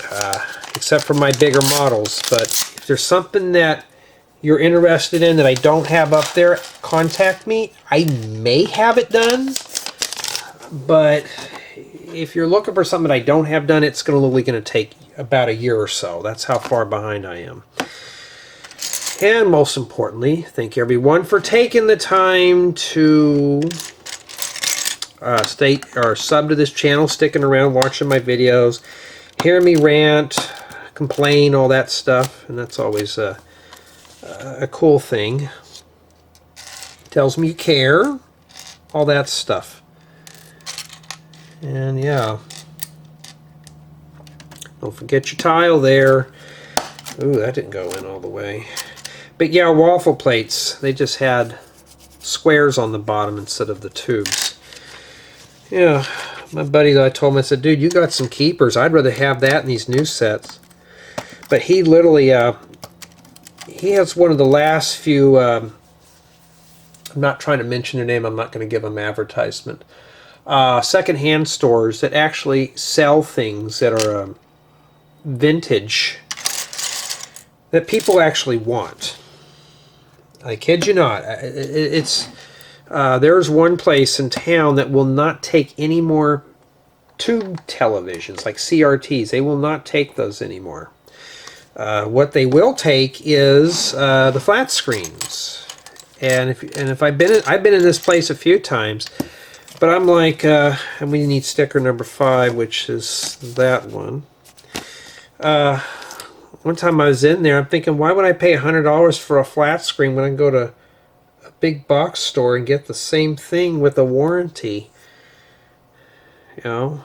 except for my bigger models. But if there's something that you're interested in that I don't have up there, contact me. I may have it done, but if you're looking for something that I don't have done, it's only going to take about a year or so. That's how far behind I am. And most importantly, thank you everyone for taking the time to stay or sub to this channel, sticking around, watching my videos, hearing me rant, complain, all that stuff, and that's always a cool thing. Tells me you care, all that stuff. And yeah, don't forget your tile there. Ooh, that didn't go in all the way. But yeah, waffle plates, they just had squares on the bottom instead of the tubes. Yeah, my buddy, I told him, I said, dude, you got some keepers. I'd rather have that in these new sets. But he literally, he has one of the last few, I'm not trying to mention their name, I'm not going to give them advertisement, second-hand stores that actually sell things that are vintage, that people actually want. I kid you not. There's one place in town that will not take any more tube televisions, like CRTs. They will not take those anymore. What they will take is the flat screens. And if I've been in this place a few times, but I'm like, and we need sticker number 5, which is that one. One time I was in there, I'm thinking, why would I pay $100 for a flat screen when I can go to a big box store and get the same thing with a warranty? You know?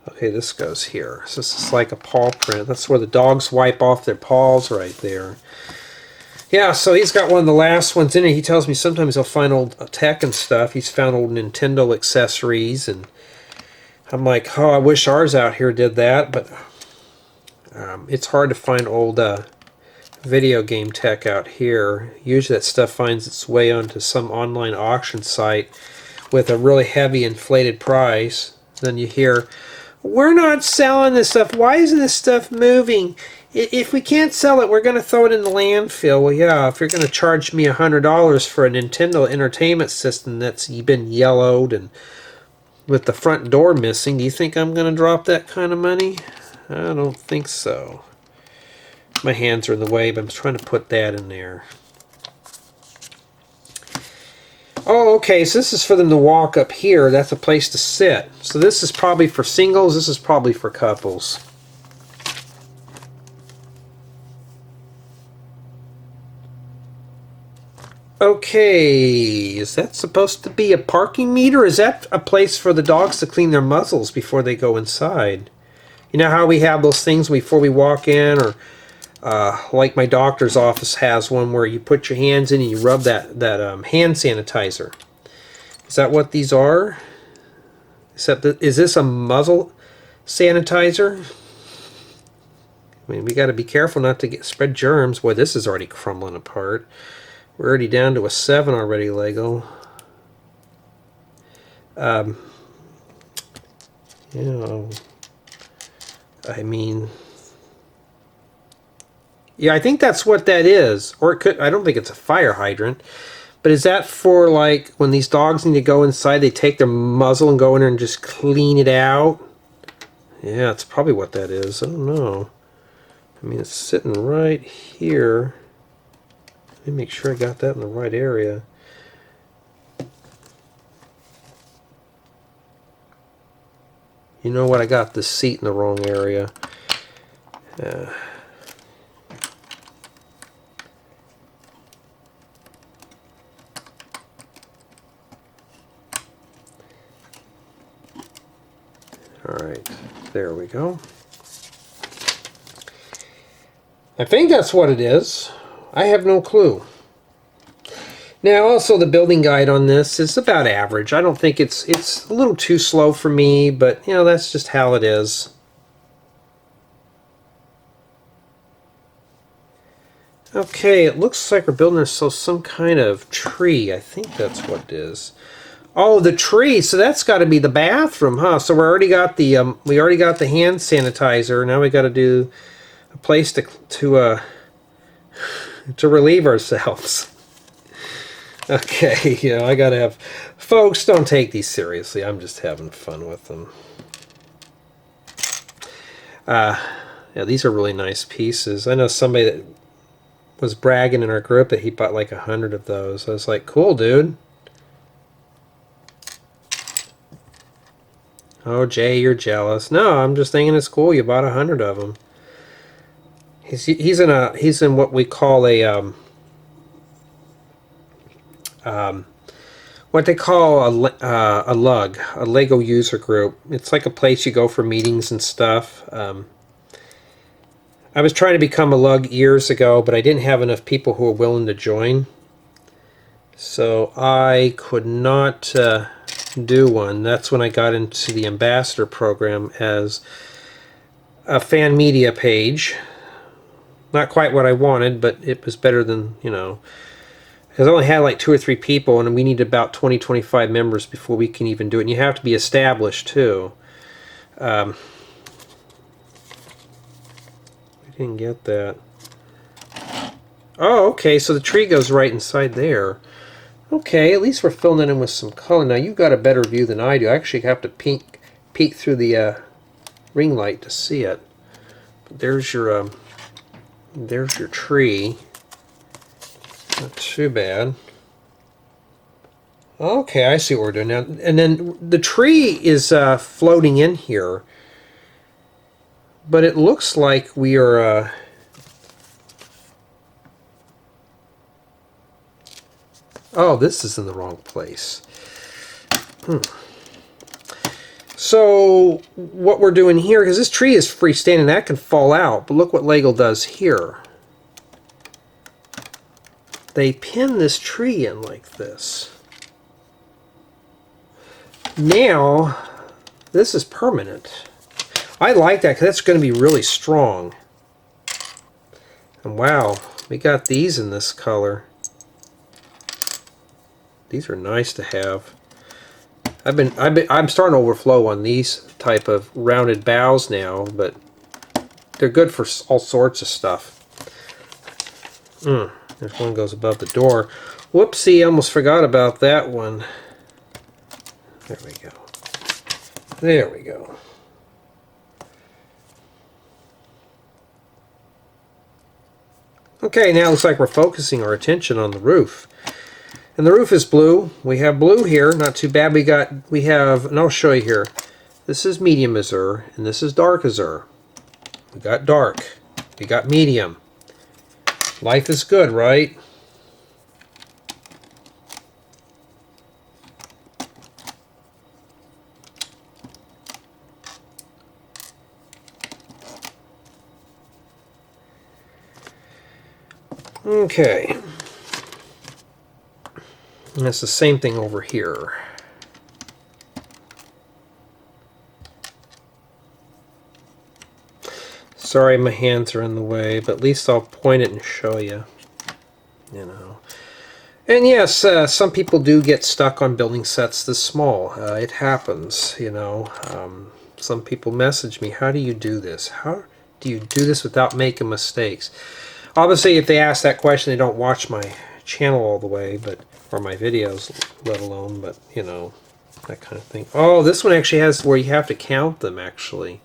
Okay, this goes here. So this is like a paw print. That's where the dogs wipe off their paws right there. Yeah, so he's got one of the last ones in it. He tells me sometimes he'll find old tech and stuff. He's found old Nintendo accessories, and I'm like, oh, I wish ours out here did that, but it's hard to find old video game tech out here. Usually that stuff finds its way onto some online auction site with a really heavy inflated price. Then you hear, we're not selling this stuff. Why isn't this stuff moving? If we can't sell it, we're going to throw it in the landfill. Well, yeah, if you're going to charge me $100 for a Nintendo Entertainment System that's been yellowed and with the front door missing, do you think I'm going to drop that kind of money? I don't think so. My hands are in the way, but I'm trying to put that in there. Oh, okay, so this is for them to walk up here. That's a place to sit. So this is probably for singles. This is probably for couples. Okay, is that supposed to be a parking meter? Is that a place for the dogs to clean their muzzles before they go inside? You know how we have those things before we walk in, or like my doctor's office has one where you put your hands in and you rub that hand sanitizer. Is that what these are? Is this a muzzle sanitizer? I mean, we got to be careful not to spread germs. Boy, this is already crumbling apart. We're already down to a 7 already, Lego. You know, I mean, yeah, I think that's what that is. Or it could, I don't think it's a fire hydrant. But is that for, like, when these dogs need to go inside, they take their muzzle and go in there and just clean it out? Yeah, it's probably what that is. I don't know. I mean, it's sitting right here. Let me make sure I got that in the right area. You know what? I got this seat in the wrong area. Alright, there we go. I think that's what it is. I have no clue. Now, also the building guide on this is about average. I don't think it's a little too slow for me, but you know, that's just how it is. Okay, it looks like we're building ourselves some kind of tree. I think that's what it is. Oh, the tree. So that's got to be the bathroom, huh? So we already got the hand sanitizer. Now we got to do a place to relieve ourselves. Okay, I got to have folks. Don't take these seriously. I'm just having fun with them. Yeah, these are really nice pieces. I know somebody that was bragging in our group that he bought like 100 of those. I was like, cool, dude. Oh, Jay, you're jealous. No, I'm just thinking it's cool. You bought 100 of them. He's in what we call a what they call a lug, a Lego user group. It's like a place you go for meetings and stuff. I was trying to become a lug years ago, but I didn't have enough people who were willing to join, so I could not do one. That's when I got into the ambassador program as a fan media page. Not quite what I wanted, but it was better than, because I only had like 2 or 3 people, and we need about 20-25 members before we can even do it. And you have to be established too. We didn't get that. Oh, okay, so the tree goes right inside there. Okay, at least we're filling it in with some color. Now you've got a better view than I do. I actually have to peek through the ring light to see it. But there's your tree. Not too bad. Okay, I see what we're doing now. And then the tree is floating in here, but it looks like we are. Oh, this is in the wrong place. So what we're doing here, because this tree is freestanding, that can fall out. But look what Lego does here. They pin this tree in like this. Now, this is permanent. I like that because that's going to be really strong. And wow, we got these in this color. These are nice to have. I'm starting to overflow on these type of rounded bows now, but they're good for all sorts of stuff. There's one goes above the door. Whoopsie, almost forgot about that one. There we go. There we go. Okay, now it looks like we're focusing our attention on the roof. And the roof is blue. We have blue here, not too bad. We have, and I'll show you here. This is medium azure, and this is dark azure. We got dark. We got medium. Life is good, right? Okay. And it's the same thing over here. Sorry my hands are in the way, but at least I'll point it and show you. And yes, some people do get stuck on building sets this small. It happens, Some people message me, how do you do this? How do you do this without making mistakes? Obviously, if they ask that question, they don't watch my channel all the way, or my videos, let alone, but, that kind of thing. Oh, this one actually has where you have to count them, actually.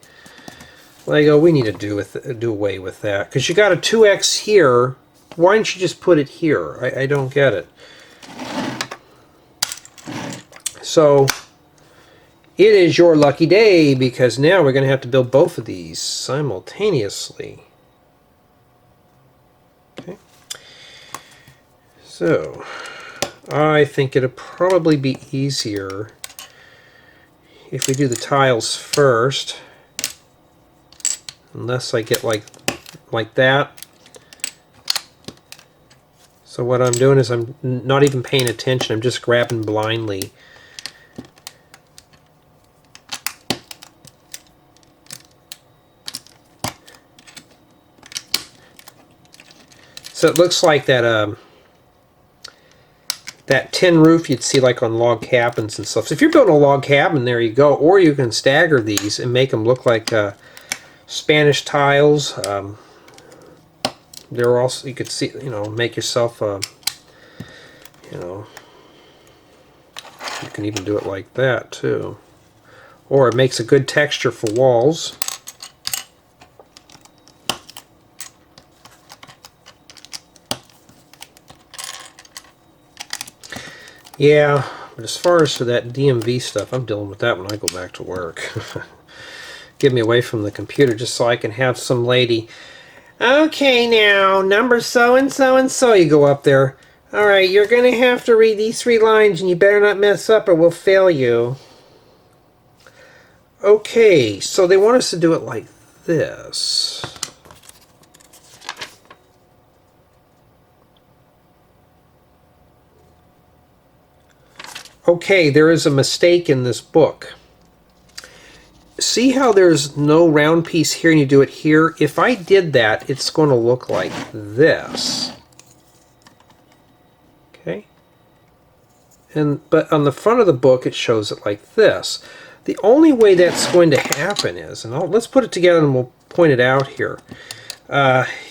Lego, we need to do away with that. Because you got a 2x here. Why don't you just put it here? I don't get it. So, it is your lucky day, because now we're going to have to build both of these simultaneously. Okay. So, I think it'll probably be easier if we do the tiles first. Unless I get like that. So what I'm doing is I'm not even paying attention. I'm just grabbing blindly. So it looks like that that tin roof you'd see like on log cabins and stuff. So if you're building a log cabin, there you go. Or you can stagger these and make them look like Spanish tiles. They're also, you could see, you know, make yourself you know, you can even do it like that too. Or it makes a good texture for walls. Yeah, but as far as for that DMV stuff, I'm dealing with that when I go back to work. Get me away from the computer just so I can have some lady. Okay, now, number so and so and so. You go up there. All right, you're going to have to read these 3 lines, and you better not mess up or we'll fail you. Okay, so they want us to do it like this. Okay, there is a mistake in this book. See how there's no round piece here and you do it here? If I did that, it's going to look like this. Okay? But on the front of the book, it shows it like this. The only way that's going to happen is, and let's put it together and we'll point it out here,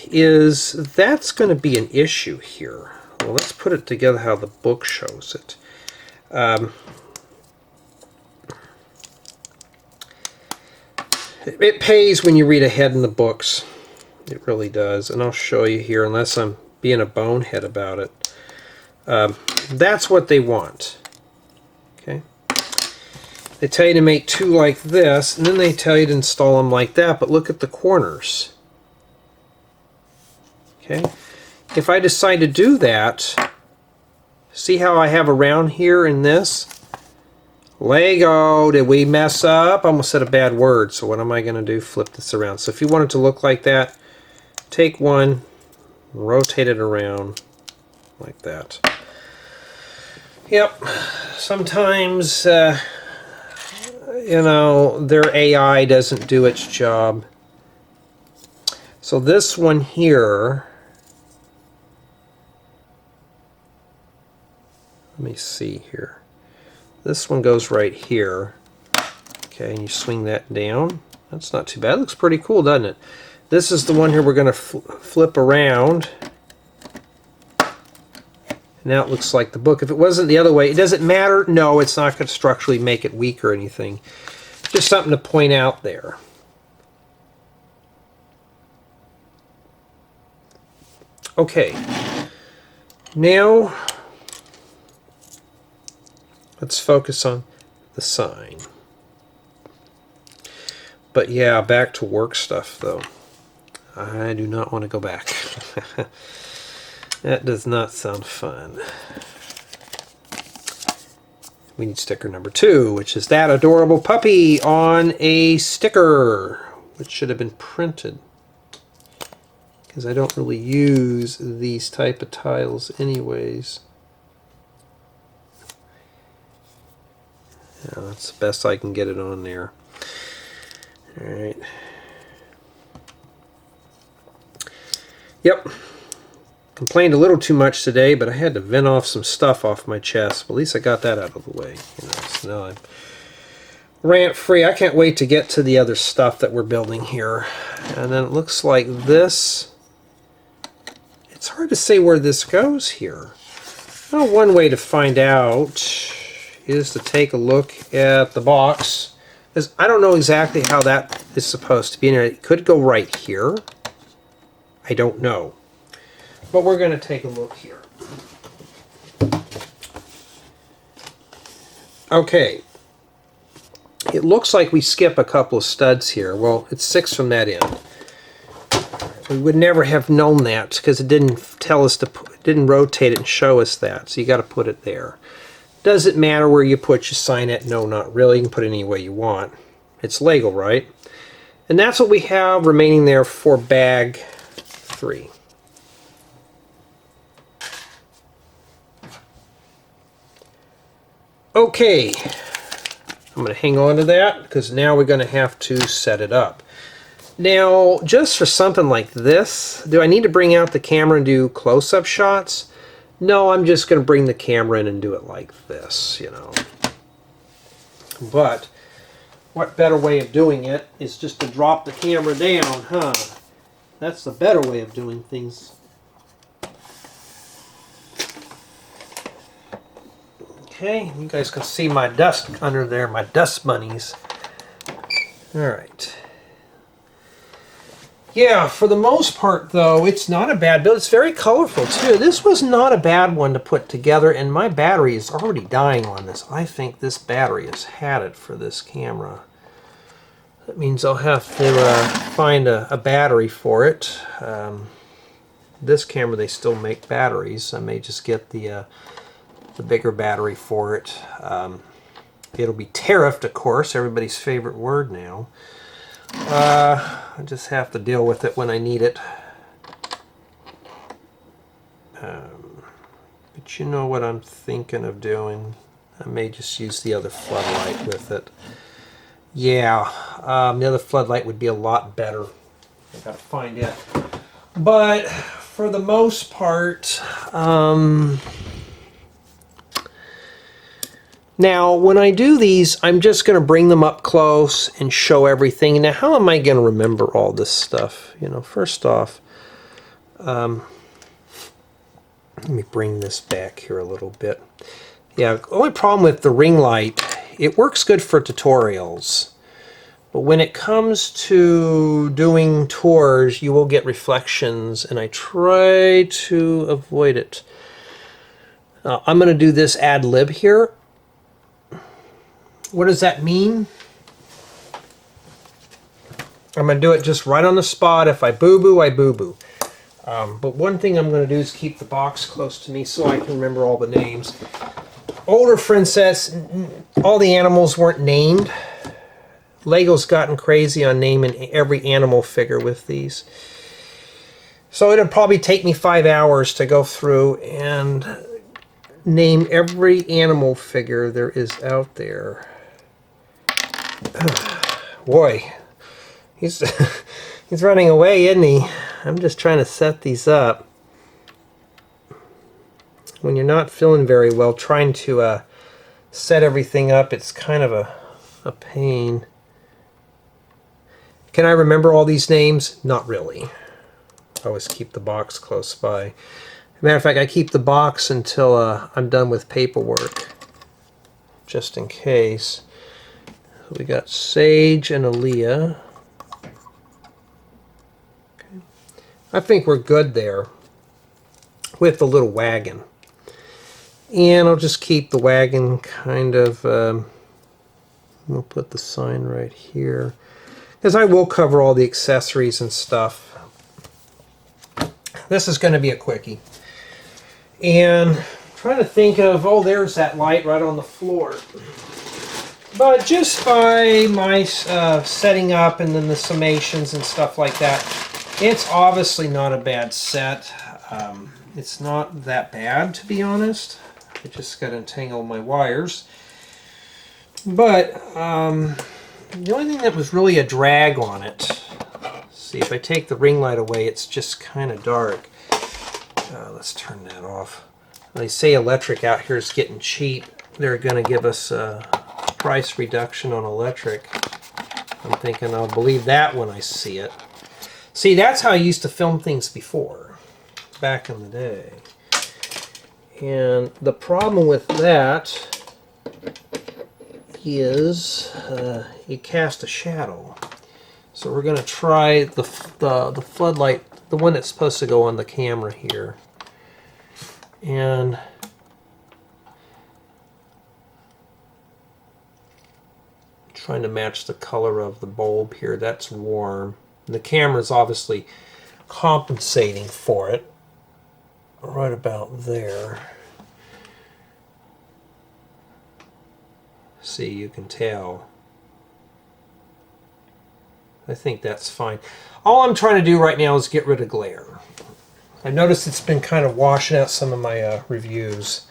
is that's going to be an issue here. Well, let's put it together how the book shows it. It pays when you read ahead in the books. It really does. And I'll show you here, unless I'm being a bonehead about it. That's what they want. Okay. They tell you to make 2 like this, and then they tell you to install them like that, but look at the corners. Okay. If I decide to do that, see how I have a round here in this? Lego, did we mess up? I almost said a bad word, so what am I going to do? Flip this around. So if you want it to look like that, take one, rotate it around like that. Yep, sometimes, you know, their AI doesn't do its job. So this one here, let me see here. This one goes right here. Okay, and you swing that down. That's not too bad. It looks pretty cool, doesn't it? This is the one here we're going to flip around. Now it looks like the book. If it wasn't the other way, it doesn't matter. No, it's not going to structurally make it weak or anything. Just something to point out there. Okay. Now, let's focus on the sign. But yeah, back to work stuff though. I do not want to go back. That does not sound fun. We need sticker number 2, which is that adorable puppy on a sticker, which should have been printed. Because I don't really use these type of tiles anyways. Yeah, that's the best I can get it on there. Alright. Yep. Complained a little too much today, but I had to vent off some stuff off my chest. Well, at least I got that out of the way. You know, so now I'm rant free. I can't wait to get to the other stuff that we're building here. And then it looks like this. It's hard to say where this goes here. Well, one way to find out is to take a look at the box, because I don't know exactly how that is supposed to be in there. It could go right here. I don't know. But we're going to take a look here. Okay. It looks like we skip a couple of studs here. Well, it's 6 from that end. We would never have known that because it didn't tell us to put, it didn't rotate it and show us that. So you got to put it there. Does it matter where you put your sign at? No, not really. You can put it any way you want. It's Lego, right? And that's what we have remaining there for bag 3. Okay, I'm going to hang on to that because now we're going to have to set it up. Now, just for something like this, do I need to bring out the camera and do close-up shots? No, I'm just going to bring the camera in and do it like this, you know. But what better way of doing it is just to drop the camera down, huh? That's the better way of doing things. Okay, you guys can see my dust under there, my dust bunnies. All right. Yeah, for the most part, though, it's not a bad build. It's very colorful, too. This was not a bad one to put together, and my battery is already dying on this. I think this battery has had it for this camera. That means I'll have to find a battery for it. This camera, they still make batteries. I may just get the bigger battery for it. It'll be tariffed, of course, everybody's favorite word now. I just have to deal with it when I need it. But you know what I'm thinking of doing? I may just use the other floodlight with it. Yeah, the other floodlight would be a lot better. I gotta find it. But for the most part, now, when I do these, I'm just going to bring them up close and show everything. Now, how am I going to remember all this stuff? You know, first off, let me bring this back here a little bit. Yeah, the only problem with the ring light, it works good for tutorials. But when it comes to doing tours, you will get reflections, and I try to avoid it. I'm going to do this ad lib here. What does that mean? I'm going to do it just right on the spot. If I boo-boo, I boo-boo. But one thing I'm going to do is keep the box close to me so I can remember all the names. Older friend says all the animals weren't named. Lego's gotten crazy on naming every animal figure with these. So it'll probably take me 5 hours to go through and name every animal figure there is out there. Boy, he's he's running away, isn't he? I'm just trying to set these up. When you're not feeling very well, trying to set everything up, it's kind of a pain. Can I remember all these names? Not really. I always keep the box close by. Matter of fact, I keep the box until I'm done with paperwork, just in case. So we got Sage and Aliya. Okay. I think we're good there with the little wagon. And I'll just keep the wagon kind of, we'll put the sign right here, because I will cover all the accessories and stuff. This is going to be a quickie. And I'm trying to think of, oh, there's that light right on the floor. But just by my setting up and then the summations and stuff like that, it's obviously not a bad set. It's not that bad, to be honest. I just got to entangle my wires. But the only thing that was really a drag on it, see, if I take the ring light away, it's just kind of dark. Let's turn that off. They say electric out here is getting cheap. They're going to give us a price reduction on electric. I'm thinking I'll believe that when I see it. See, that's how I used to film things before, back in the day. And the problem with that is you cast a shadow. So we're going to try the floodlight, the one that's supposed to go on the camera here. And trying to match the color of the bulb here. That's warm. And the camera's obviously compensating for it. Right about there. See, you can tell. I think that's fine. All I'm trying to do right now is get rid of glare. I've noticed it's been kind of washing out some of my reviews.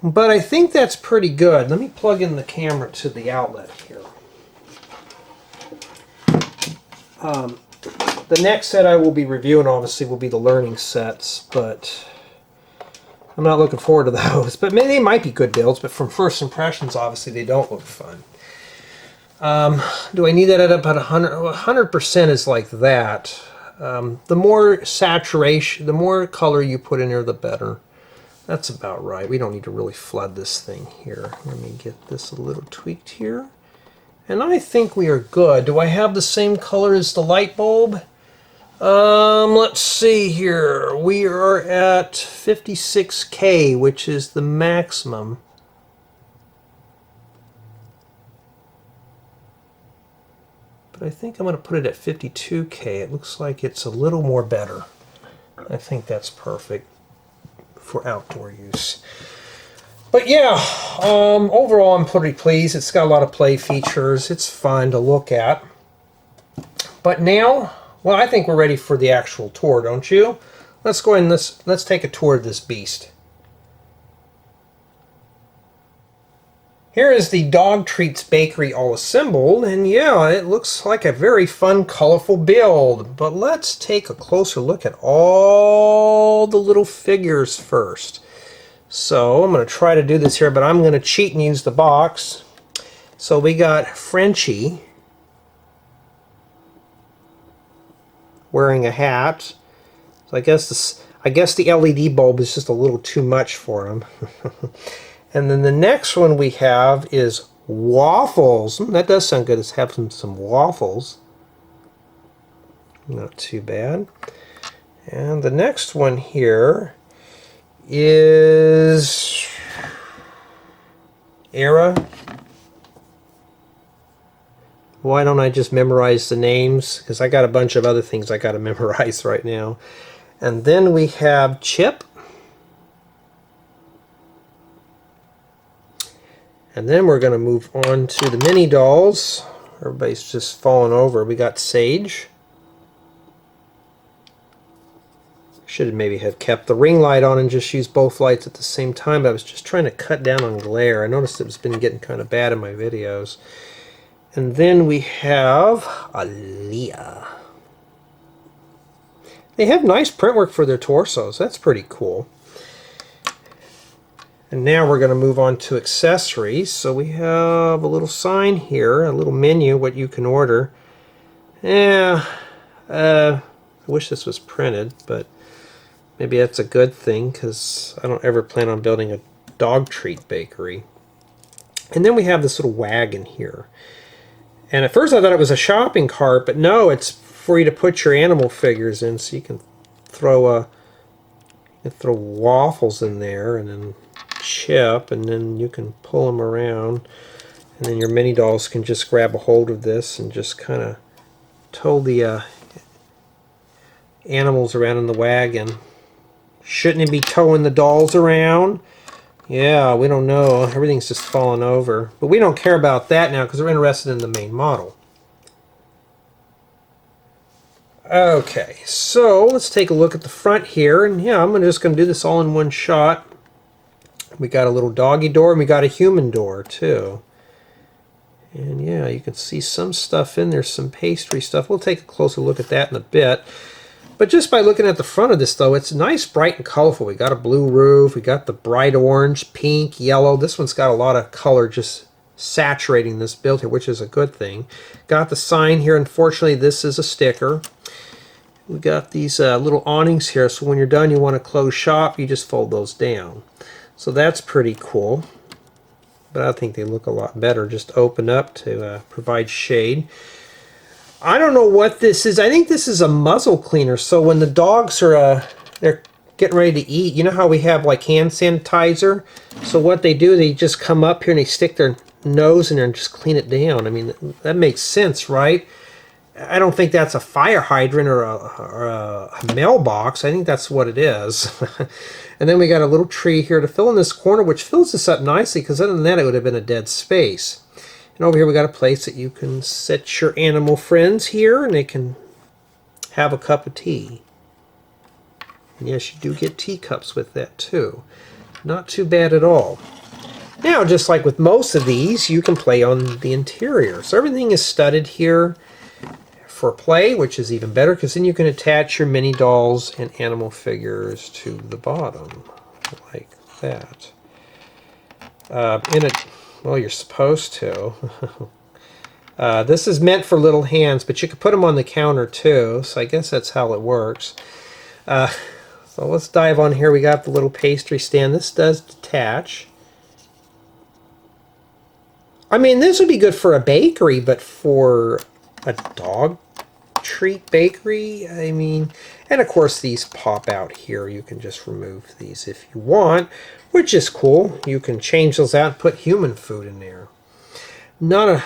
But I think that's pretty good. Let me plug in the camera to the outlet here. The next set I will be reviewing, obviously, will be the learning sets, but I'm not looking forward to those. But maybe they might be good builds, but from first impressions, obviously, they don't look fun. Do I need that at about 100? 100% is like that. The more saturation, the more color you put in there, the better. That's about right. We don't need to really flood this thing here. Let me get this a little tweaked here. And I think we are good. Do I have the same color as the light bulb? Let's see here. We are at 56K, which is the maximum. But I think I'm going to put it at 52K. It looks like it's a little more better. I think that's perfect for outdoor use. But yeah, overall I'm pretty pleased. It's got a lot of play features. It's fun to look at. But now, well, I think we're ready for the actual tour, don't you? Let's go ahead and let's take a tour of this beast. Here is the Dog Treats Bakery all assembled, and yeah, it looks like a very fun, colorful build. But let's take a closer look at all the little figures first. So I'm going to try to do this here, but I'm going to cheat and use the box. So we got Frenchie wearing a hat. So I guess the LED bulb is just a little too much for him. And then the next one we have is Waffles. That does sound good. Let's have some waffles. Not too bad. And the next one here is Aira. Why don't I just memorize the names? Because I got a bunch of other things I got to memorize right now. And then we have Chip. And then we're going to move on to the mini dolls. Everybody's just falling over. We got Sage. Should maybe have kept the ring light on and just used both lights at the same time, but I was just trying to cut down on glare. I noticed it's been getting kind of bad in my videos. And then we have Aliya. They have nice print work for their torsos. That's pretty cool. And now we're going to move on to accessories. So we have a little sign here, a little menu, what you can order. Yeah, I wish this was printed, but maybe that's a good thing because I don't ever plan on building a dog treat bakery. And then we have this little wagon here. And at first I thought it was a shopping cart, but no, it's for you to put your animal figures in. So you can throw Waffles in there, and then Chip, and then you can pull them around. And then your mini dolls can just grab a hold of this and just kind of tow the animals around in the wagon. Shouldn't it be towing the dolls around? Yeah, we don't know. Everything's just falling over. But we don't care about that now because we're interested in the main model. Okay, so let's take a look at the front here. And yeah, I'm just going to do this all in one shot. We got a little doggy door and we got a human door too. And yeah, you can see some stuff in there, some pastry stuff. We'll take a closer look at that in a bit. But just by looking at the front of this, though, it's nice, bright, and colorful. We got a blue roof. We got the bright orange, pink, yellow. This one's got a lot of color just saturating this build here, which is a good thing. Got the sign here. Unfortunately, this is a sticker. We got these little awnings here, so when you're done, you want to close shop, you just fold those down. So that's pretty cool. But I think they look a lot better just open up to provide shade. I don't know what this is. I think this is a muzzle cleaner. So when the dogs are they're getting ready to eat, you know how we have like hand sanitizer? So what they do, they just come up here and they stick their nose in there and just clean it down. I mean, that makes sense, right? I don't think that's a fire hydrant or a mailbox. I think that's what it is. And then we got a little tree here to fill in this corner, which fills this up nicely, because other than that, it would have been a dead space. And over here we got a place that you can set your animal friends here, and they can have a cup of tea. And yes, you do get teacups with that too. Not too bad at all. Now, just like with most of these, you can play on the interior. So everything is studded here. for play, which is even better because then you can attach your mini dolls and animal figures to the bottom like that. Well, you're supposed to. This is meant for little hands, but you can put them on the counter too, so I guess that's how it works. So let's dive on here. We got the little pastry stand. This does detach. I mean, this would be good for a bakery, but for a dog treat bakery, I mean, and of course these pop out here. You can just remove these if you want, which is cool. You can change those out and put human food in there. Not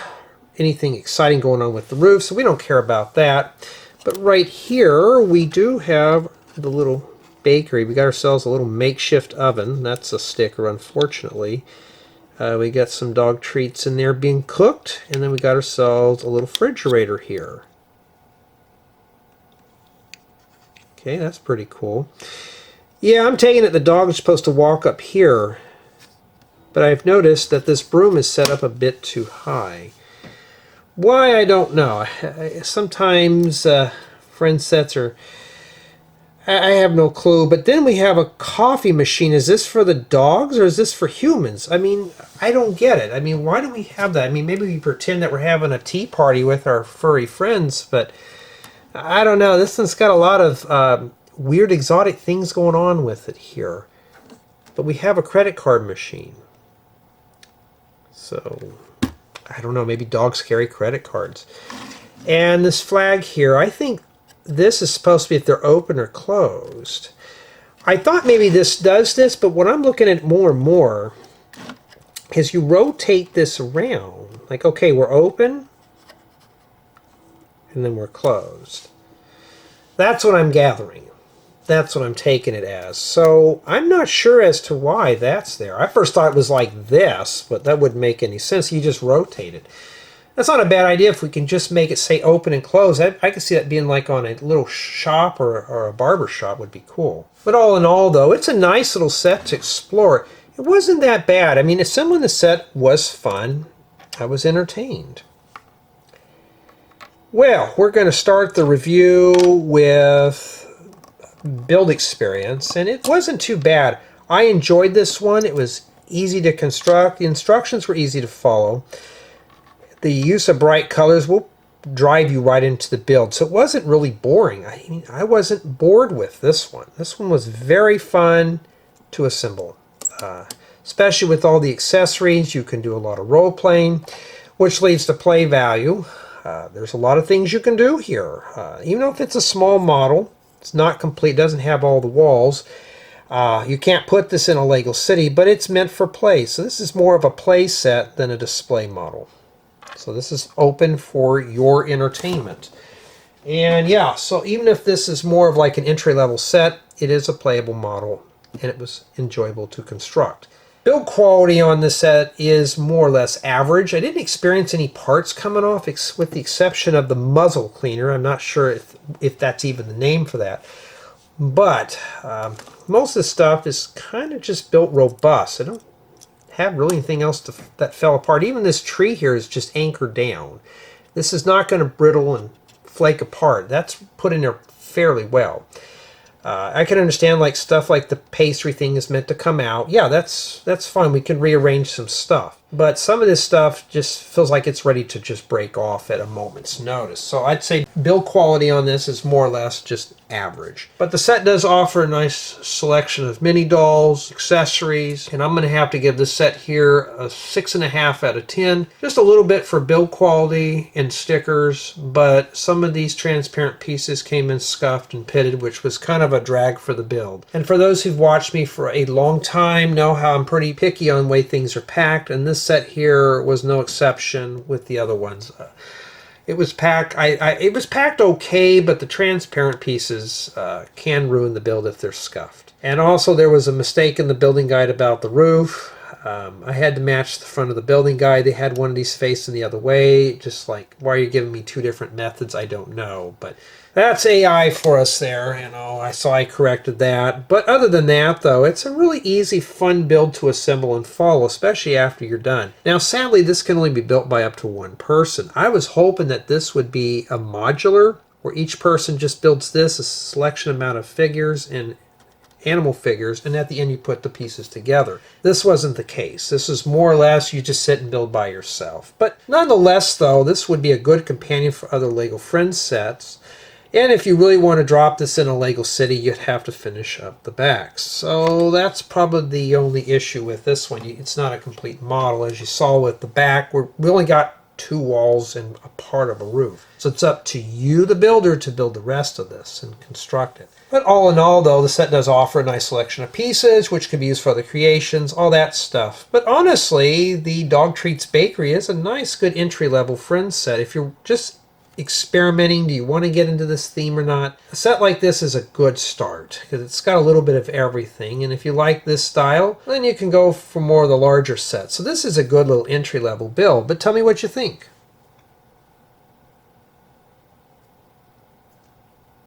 anything exciting going on with the roof, so we don't care about that. But right here, we do have the little bakery. We got ourselves a little makeshift oven. That's a sticker, unfortunately. We got some dog treats in there being cooked, and then we got ourselves a little refrigerator here. Okay, that's pretty cool. Yeah, I'm taking it the dog is supposed to walk up here, but I've noticed that this broom is set up a bit too high. Why, I don't know. Sometimes friend sets are... I have no clue. But then we have a coffee machine. Is this for the dogs or is this for humans? I mean, I don't get it. I mean, why do we have that? I mean, maybe we pretend that we're having a tea party with our furry friends, but I don't know. This one's got a lot of weird exotic things going on with it here. But we have a credit card machine. So, I don't know. Maybe dogs carry credit cards. And this flag here, I think this is supposed to be if they're open or closed. I thought maybe this does this, but what I'm looking at more and more is you rotate this around. Like, okay, we're open, and then we're closed. That's what I'm gathering. That's what I'm taking it as. So I'm not sure as to why that's there. I first thought it was like this, but that wouldn't make any sense. You just rotate it. That's not a bad idea if we can just make it say open and close. I could see that being like on a little shop or a barber shop would be cool. But all in all, though, it's a nice little set to explore. It wasn't that bad. I mean, assembling the set was fun. I was entertained. Well, we're going to start the review with build experience, and it wasn't too bad. I enjoyed this one. It was easy to construct. The instructions were easy to follow. The use of bright colors will drive you right into the build. So it wasn't really boring. I mean, I wasn't bored with this one. This one was very fun to assemble. Especially with all the accessories. You can do a lot of role playing, which leads to play value. There's a lot of things you can do here. Even if it's a small model, it's not complete, doesn't have all the walls. You can't put this in a Lego city, but it's meant for play. So this is more of a play set than a display model. So this is open for your entertainment. And yeah, so even if this is more of like an entry-level set, it is a playable model, and it was enjoyable to construct. Build quality on this set is more or less average. I didn't experience any parts coming off, with the exception of the muzzle cleaner. I'm not sure if that's even the name for that. But most of the stuff is kind of just built robust. I don't have really anything else that fell apart. Even this tree here is just anchored down. This is not going to brittle and flake apart. That's put in there fairly well. I can understand like stuff like the pastry thing is meant to come out. Yeah, that's fine. We can rearrange some stuff. But some of this stuff just feels like it's ready to just break off at a moment's notice. So I'd say build quality on this is more or less just average. But the set does offer a nice selection of mini dolls, accessories, and I'm going to have to give this set here a 6.5 out of 10. Just a little bit for build quality and stickers, but some of these transparent pieces came in scuffed and pitted, which was kind of a drag for the build. And for those who've watched me for a long time know how I'm pretty picky on the way things are packed, and this set here was no exception with the other ones. It was packed. It was packed okay, but the transparent pieces can ruin the build if they're scuffed. And also there was a mistake in the building guide about the roof. I had to match the front of the building guide. They had one of these facing the other way. Just like, why are you giving me two different methods? I don't know. But that's AI for us there. You know, I corrected that. But other than that, though, it's a really easy, fun build to assemble and follow, especially after you're done. Now, sadly, this can only be built by up to one person. I was hoping that this would be a modular, where each person just builds this, a selection amount of figures and animal figures, and at the end you put the pieces together. This wasn't the case. This is more or less you just sit and build by yourself. But nonetheless, though, this would be a good companion for other LEGO Friends sets. And if you really want to drop this in a LEGO City, you'd have to finish up the backs. So that's probably the only issue with this one. It's not a complete model. As you saw with the back, we only got two walls and a part of a roof. So it's up to you, the builder, to build the rest of this and construct it. But all in all, though, the set does offer a nice selection of pieces, which can be used for other creations, all that stuff. But honestly, the Dog Treats Bakery is a nice, good entry-level Friends set. If you're just experimenting, do you want to get into this theme or not? A set like this is a good start because it's got a little bit of everything, and if you like this style, then you can go for more of the larger sets. So this is a good little entry-level build, but tell me what you think.